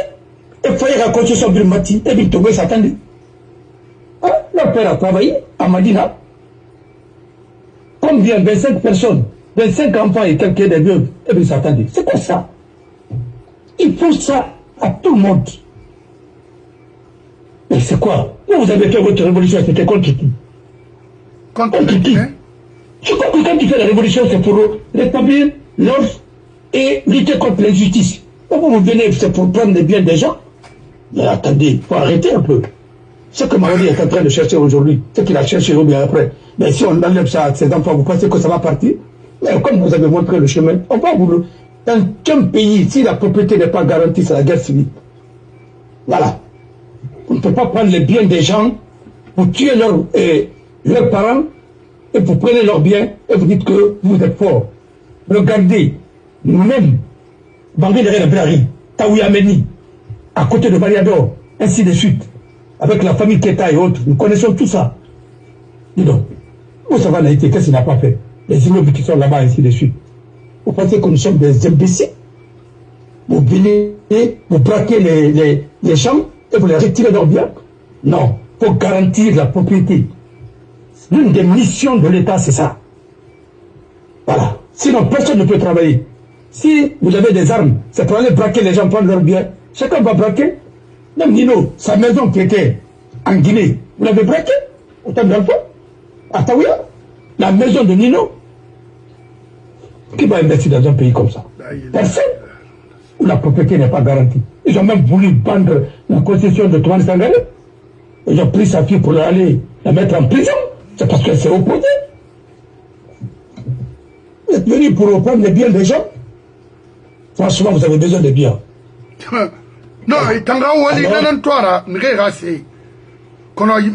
il fallait raconter son Birmati, et puis Togo s'attendait. Hein? Leur père a travaillé à Madina. Combien 25 personnes, 25 enfants et quelqu'un des veuves, et puis s'attendait. C'est quoi ça? Il faut ça à tout le monde. Mais c'est quoi? Vous avez fait votre révolution, c'était contre qui? Contre qui? Je crois que quand tu fais la révolution, c'est pour rétablir l'ordre et lutter contre l'injustice. Vous venez, c'est pour prendre les biens des gens. Mais attendez, il faut arrêter un peu. Ce que Marodi est en train de chercher aujourd'hui, ce qu'il a cherché au bien après. Mais si on enlève ça à ses enfants, vous pensez que ça va partir? Mais comme vous avez montré le chemin, on va vous... Dans quel pays, si la propriété n'est pas garantie, c'est la guerre civile. Voilà. On ne peut pas prendre les biens des gens pour tuer leurs parents et vous prenez leurs biens et vous dites que vous êtes fort. Regardez, nous-mêmes, Bangui de Brari, Taouyameni, à côté de Mariador, ainsi de suite, avec la famille Keta et autres, nous connaissons tout ça. Dis donc, où ça va Naïté, qu'est-ce qu'il n'a pas fait? Les immeubles qui sont là-bas, ainsi de suite. Vous pensez que nous sommes des imbéciles? Vous venez, vous braquez les champs et vous les retirez leurs biens? Non, il faut garantir la propriété. L'une des missions de l'État, c'est ça. Voilà. Sinon, personne ne peut travailler. Si vous avez des armes, c'est pour aller braquer les gens, prendre leurs biens. Chacun va braquer. Même Nino, sa maison qui était en Guinée, vous l'avez braquée au temps d'Alpha, à Taouya, la maison de Nino. Qui va investir dans un pays comme ça? Personne. Où la propriété n'est pas garantie. Ils ont même voulu vendre la concession de Thomas Sangare. Ils ont pris sa fille pour aller la mettre en prison. C'est parce qu'elle s'est opposée. Vous êtes venu pour reprendre les biens des gens. Franchement, vous avez besoin de biens. Non, il t'en a ouali dans toi, c'est qu'on a des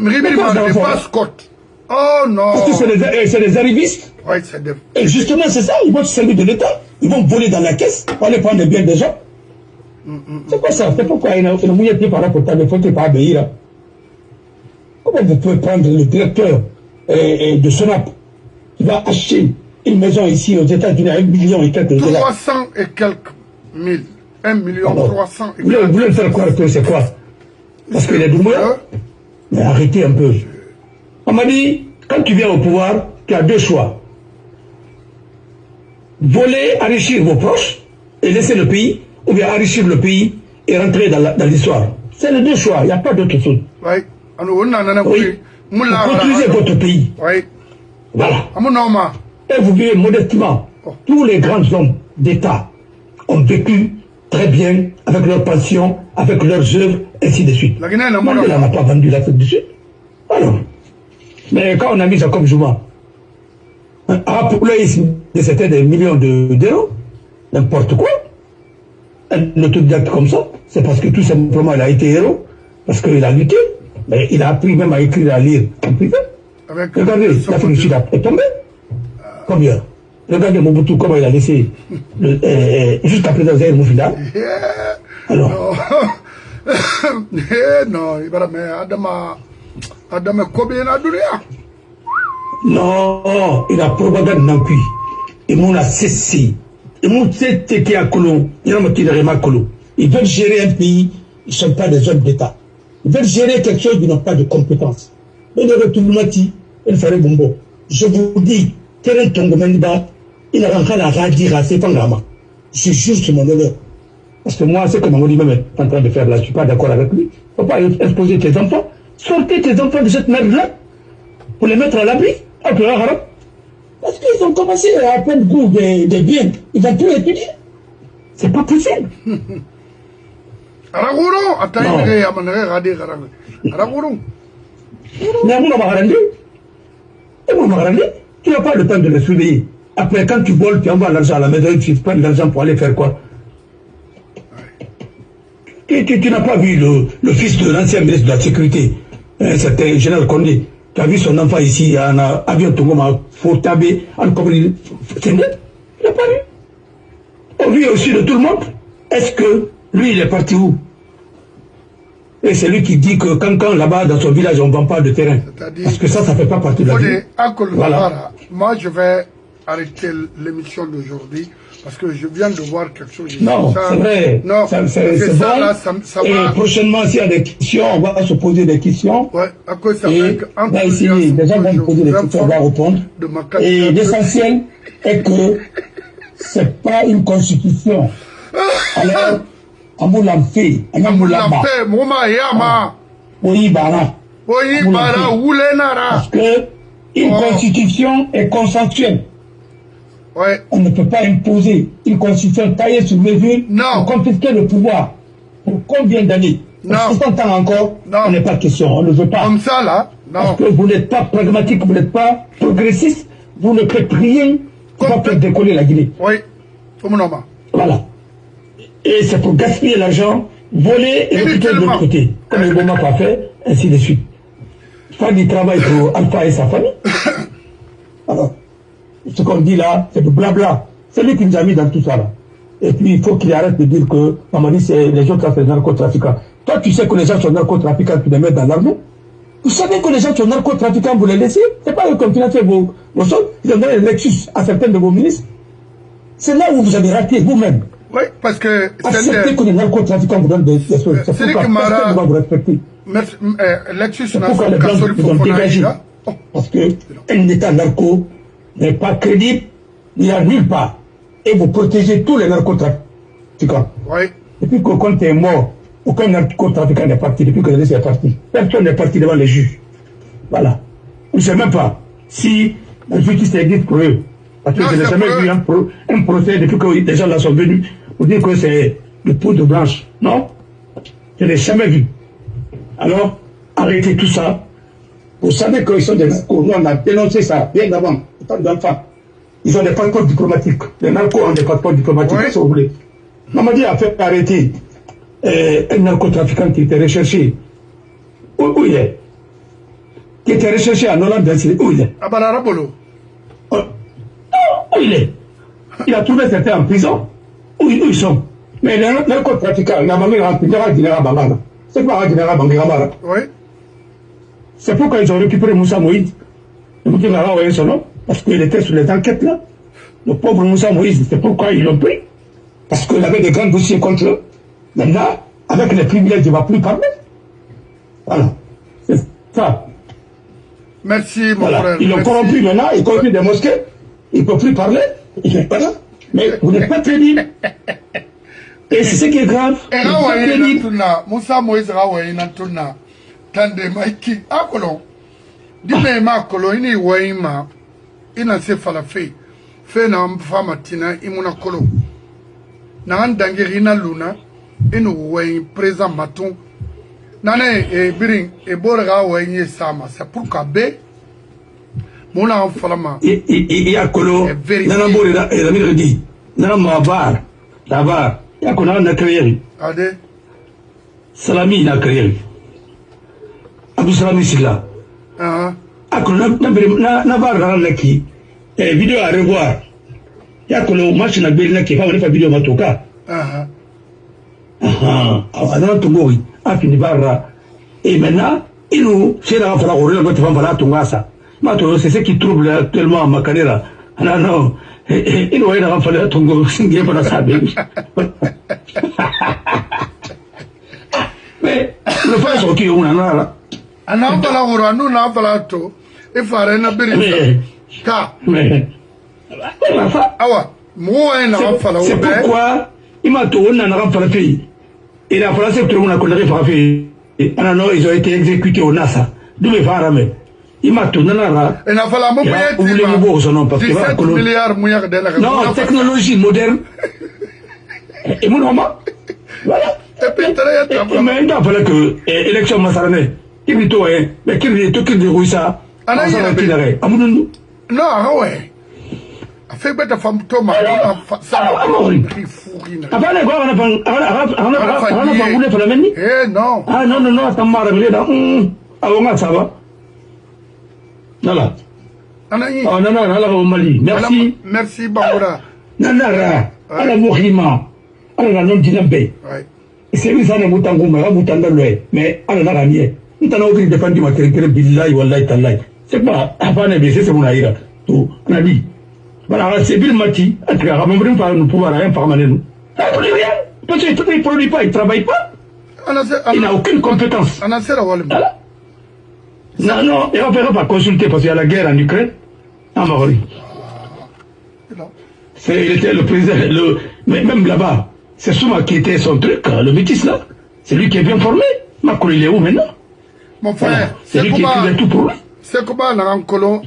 passe-côtes. Oh non. Parce que c'est des arrivistes. Oui, c'est des... Et justement, c'est ça, ils vont se servir de l'État. Ils vont voler dans la caisse pour aller prendre les biens des gens. C'est quoi ça? C'est pourquoi il y a une mouillette par rapport à il faut pas obéir. Comment vous pouvez prendre le directeur de SONAP tu vas acheter une maison ici aux États-Unis à 1 million et quelques dollars. 300 et quelques mille. 1 million 300 et quelques. Vous voulez me faire croire que c'est quoi? Parce qu'il est du moyen. Mais arrêtez un peu. On m'a dit, quand tu viens au pouvoir, tu as 2 choix. Voler, enrichir vos proches et laisser le pays, ou bien enrichir le pays et rentrer dans l'histoire. C'est les 2 choix, il n'y a pas d'autre chose. Oui. Oui. Vous construisez votre pays. Oui. Voilà. Et vous vivez modestement. Tous les grands hommes d'État ont vécu très bien avec leurs pensions, avec leurs œuvres, ainsi de suite. Mandela n'a pas vendu l'Afrique du Sud. Alors. Mais quand on a mis ça comme jouvent, pour lui, c'était des millions d'euros, n'importe quoi. Un autodidacte comme ça, c'est parce que tout simplement il a été héros, parce qu'il a lutté, mais il a appris même à écrire et à lire en privé. Regardez, l'Afrique du Sud est tombée. Combien? Regardez Mobutu, comment il a laissé jusqu'à présent Zaïre Moufida. Alors. Non, il va Adama Kobena Dunia. Non, il a propagande non plus. Et mon a cessé. Et mon sait qui a colon, il a motivé vraiment colon. Ils veulent gérer un pays, ils ne sont pas des hommes d'État. Ils veulent gérer quelque chose, ils n'ont pas de compétences. Mais le retour mati, il ferait bombo. Je vous dis, terrain Tongomenda, il a rentré la radie c'est pas grave. Je jure sur mon honneur. Parce que moi, ce que Mamodi même est en train de faire là, je ne suis pas d'accord avec lui. Il ne faut pas exposer tes enfants. Sortez tes enfants de cette merde-là pour les mettre à l'abri. Parce qu'ils ont commencé à prendre goût des biens. Ils vont plus étudier. C'est pas possible. Tu n'as pas le temps de les surveiller. Après, quand tu voles, tu envoies l'argent à la maison, tu prends l'argent pour aller faire quoi? Tu n'as pas vu le fils de l'ancien ministre de la Sécurité, c'était Général Condé. Tu as vu son enfant ici, en avion Tongoma, Fortabé, en Communiste. C'est net. Il n'a pas vu. Au vu aussi de tout le monde. Est-ce que lui, il est parti où? Et c'est lui qui dit que quand là-bas, dans son village, on ne vend pas de terrain. Parce que ça ne fait pas partie de la vie. Voilà. Moi, je vais arrêter l'émission d'aujourd'hui parce que je viens de voir quelque chose. Non, c'est vrai. Non, c'est bon. Là, ça et va. Prochainement, s'il y a des questions, on va se poser des questions. Ouais, à cause ça et on va essayer, les gens vont me poser des questions, on va répondre. Et l'essentiel est que ce n'est pas une constitution. Alors, on vous l'a fait. Parce que une constitution est consensuelle. Ouais. On ne peut pas imposer une constitution taillée sur mesure pour confisquer le pouvoir. Pour combien d'années? Pour 60 ans encore, on n'est pas question, on ne veut pas. Comme ça, là, non. Parce que vous n'êtes pas pragmatique, vous n'êtes pas progressiste, vous ne faites rien pour pas faire décoller la Guinée. Oui, comme normal. Voilà. Et c'est pour gaspiller l'argent, voler et récupérer de l'autre côté. Comme le moment pas fait, ainsi de suite. Faire du travail pour Alpha et sa famille. Alors, ce qu'on dit là, c'est du blabla. C'est lui qui nous a mis dans tout ça là. Et puis il faut qu'il arrête de dire que, Mamadi, c'est les gens qui sont narcotrafiquants. Toi, tu sais que les gens sont narcotrafiquants, tu les mets dans l'armée. Vous savez que les gens sont narcotrafiquants, vous les laissez. C'est pas eux qui ont financé vos soldes. Ils ont donné le Lexus à certains de vos ministres. C'est là où vous avez raté vous-même. Oui, parce que... Acceptez que les narcotrafiquants vous donnent des choses. C'est pourquoi personne ne va vous respecter. Lexus n'a pas dégagé. Parce qu'un État narco n'est pas crédible, ni à nulle part. Et vous protégez tous les narcotrafiquants. Oui. Depuis que Conte est mort, aucun narcotrafiquant n'est parti. Depuis que Denis est parti, personne n'est parti devant les juges. Voilà. Je ne sais même pas si la justice existe pour eux. Parce que je n'ai jamais vu un procès depuis que les gens là sont venus pour dire que c'est de poudre blanche. Non, je n'ai jamais vu. Alors, arrêtez tout ça. Vous savez qu'ils sont des narcos. Nous, on a dénoncé ça bien avant, tant d'enfants. Ils ont des passeports diplomatiques. Les narcos ont des passeports diplomatiques, si vous voulez. Mamadi a fait arrêter un narcotrafiquant qui était recherché. Où il est? Qui était recherché en Hollande, où il est? À Balarabolo. Où il est? Il a trouvé certains en prison. Où ils sont? Mais les narcotrafiquants, c'est quoi oui. C'est pourquoi ils ont récupéré Moussa Moïse. Son nom. parce qu'il était sur les enquêtes là. Le pauvre Moussa Moïse, c'est pourquoi ils l'ont pris. Parce qu'il avait des grands dossiers contre eux. Maintenant, avec les privilèges, il ne va plus parler. Voilà. C'est ça. Merci, mon Voilà. frère. Ils l'ont corrompu maintenant, ils corrompent des mosquées. Il ne peut plus parler. Voilà. Mais vous n'êtes pas crédible. Et c'est ce qui est grave. Moussa Moïse Rawaï Nantuna. Tande Maiki. Akolo. Dime ma kolo ini waima. Ina se falafe. Fe na mfama tina imuna kolo. Na andangirina luna. Inu waï présent maton. Nane biring eborga waï sama. C'est pour kabe. Mona en falama. Il y a kolo. Nana bori da ezamir di. Nana mavar. Davar. Il y a qu'on a créé. Ade. Salami na créé. Abou Salami Silla. Na var dans laki. Vidéo à revoir. Il y a qu'on a match na belle qui va faire vidéo matoka. Alors Tongori a fini barra. Et maintenant, il nous c'est la fois on va te faire la tongasa. Mato c'est ce qui trouble actuellement ma carrière. Non non. Il nous a fait la tongo singe pour la saber. Mais le fait est qu'il y a là. Ana bala wura nu na bala to e fare na biri ka awa mo na fala c'est pourquoi il m'a tourné na fala pays et la France tout le monde a connaît fala pays ana no ils ont été exécutés au NASA d'où me fara mais il m'a tourné là et na fala mo parce que 17 milliards mouyak de la non technologie moderne et mon normal voilà et puis mais il a fallu que élection masarane qui plutôt est mais qui est tout qui déroule ça ana qui l'arrêt amoudou non ouais a fait bête femme Thomas ça avant les gars on a voulu faire la manie non ah non ça m'a révélé là avant ça va voilà oh non là au Mali merci Bangoura nanara ala mohima ala non dinambe c'est ça ne mutango mutanda loé mais ala na gagné nous t'en avons défendu ma créature billahi wallahi tallahi c'est pas avant de baisser c'est mon aïra tout on a dit voilà c'est bien mati à travers même pas nous pouvoir rien permanent nous parce que il produit pas il travaille pas il n'a aucune compétence non il va pas consulter parce qu'il y a la guerre en Ukraine en Maroc c'est il était le président mais même là-bas c'est Souma qui était son truc le métis là c'est lui qui est bien formé Macron il est où maintenant. Mon frère, c'est lui qui écrivait tout pour lui. C'est comment on a encore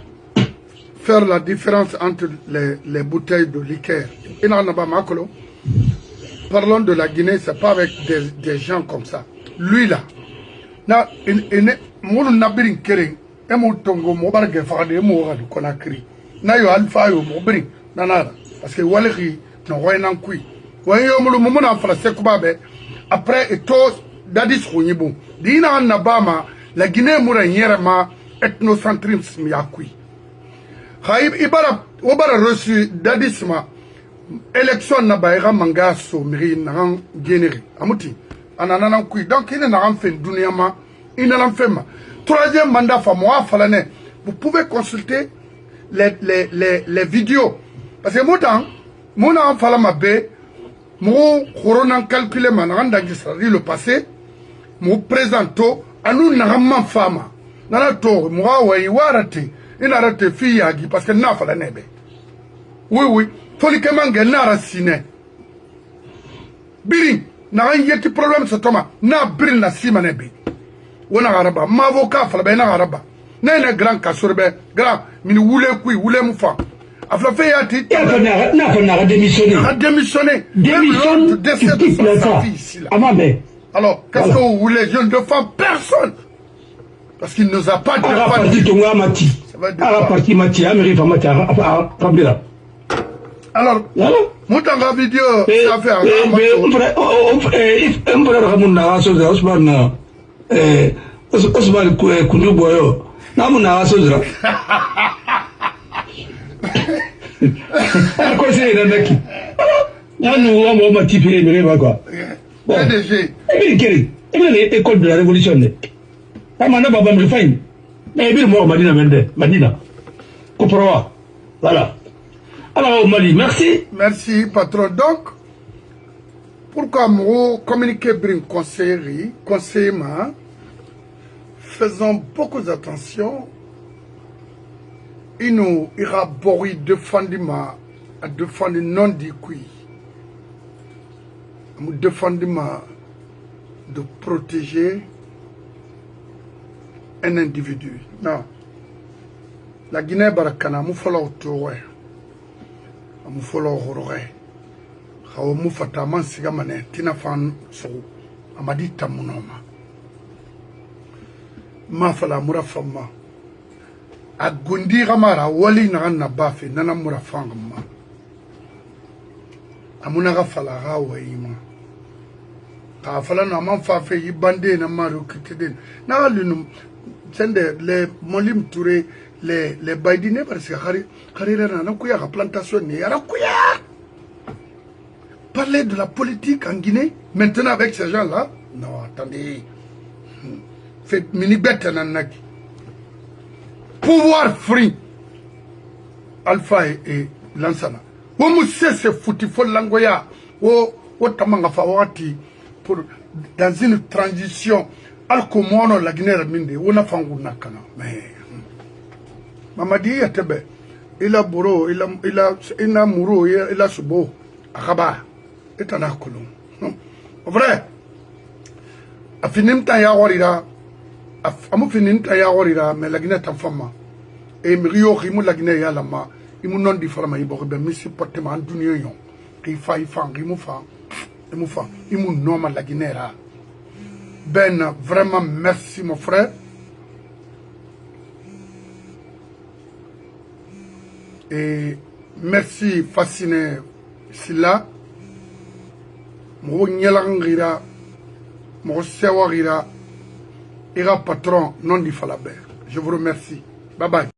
faire la différence entre les bouteilles de liqueur. Parlons de la Guinée, c'est pas avec des gens comme ça. Lui là, mon nabirin kering, et mon tongo, mon bargue fade, mon rad Conakry. Na yo alpha yo mon bring, nanara, parce que Waleri, non, Wayan Kui. Wayo mo moment en français, après, et tous, Dadis Rounibo. Dina en Nabama, la Guinée moura nyerema ethnocentrisme yakui. Haïb ibara obara reçu dadisma élection na baïra manga so miri naran généré. Amuti anananan kui donc il n'a fait dunia ma il n'a fait ma troisième mandat fa moi falane. Vous pouvez consulter les vidéos parce que mon en fala ma be mon corona calculé man randa le passé mon présento à nous n'avons femme. Nana to moi ouais warate il a raté fille agi parce que n'a pas la nebe. Oui folikement n'a racine. Biring n'a rien yeti problème ce Thomas n'a bril na sima nebe. Wona araba ma avocat fala be na araba. Na grand kasurbe grand min wule kui wule mufa. Afla fait yati n'a démissionné. Démissionne tu quittes ça. Alors, qu'est-ce que vous voulez? Je ne défends personne. Parce qu'il ne nous a pas défendu. Alors, Moutanga vidéo, ça fait école de la révolution. Madina. Madina. Madina. Madina. Voilà. Alors, au Mali, merci. Merci, patron. Donc, pourquoi moi communiquer brin conseiller, faisons beaucoup d'attention. Il nous ira boire défendement à défendre non dit qui. Nous défendement de protéger un individu. Non. La Guinée barakana mu follow towe. Mu follow horore. Khaw mu fata man siga mane tina fan so amadi tamunoma. Ma fala murafama. A gundi gamara wali na bafi nana murafanga ma. Amuna ga fala ga wayima. Ka fala na man fa fe yibande na maru kiteden. Na linu sende les Molim Touré les Baïdine parce que Harira n'a pas la plantation ni parler de la politique en Guinée maintenant avec ces gens là non attendez fait mini bête nanaki pouvoir free Alpha et Lansana wo musse se fouti fo langoya wo tamanga fawati pour dans une transition alko mono la Guinée minde wona fangu nakana mais Mamadi yatebe ila buro ila muro ila subo akaba etana kolon vrai afinim ta ya warira amu finim ta ya warira mais la Guinée ta fama e mrio rimu la Guinée ya lama imu non di fala mai bo be misi portement dunyo yon ki fa rimu fa imu normal la Guinée ra. Ben, vraiment, merci mon frère. Et merci Fasciné Silla. Mo nyelangira, mo sewarira, ira patron non di falaber. Je vous remercie. Bye bye.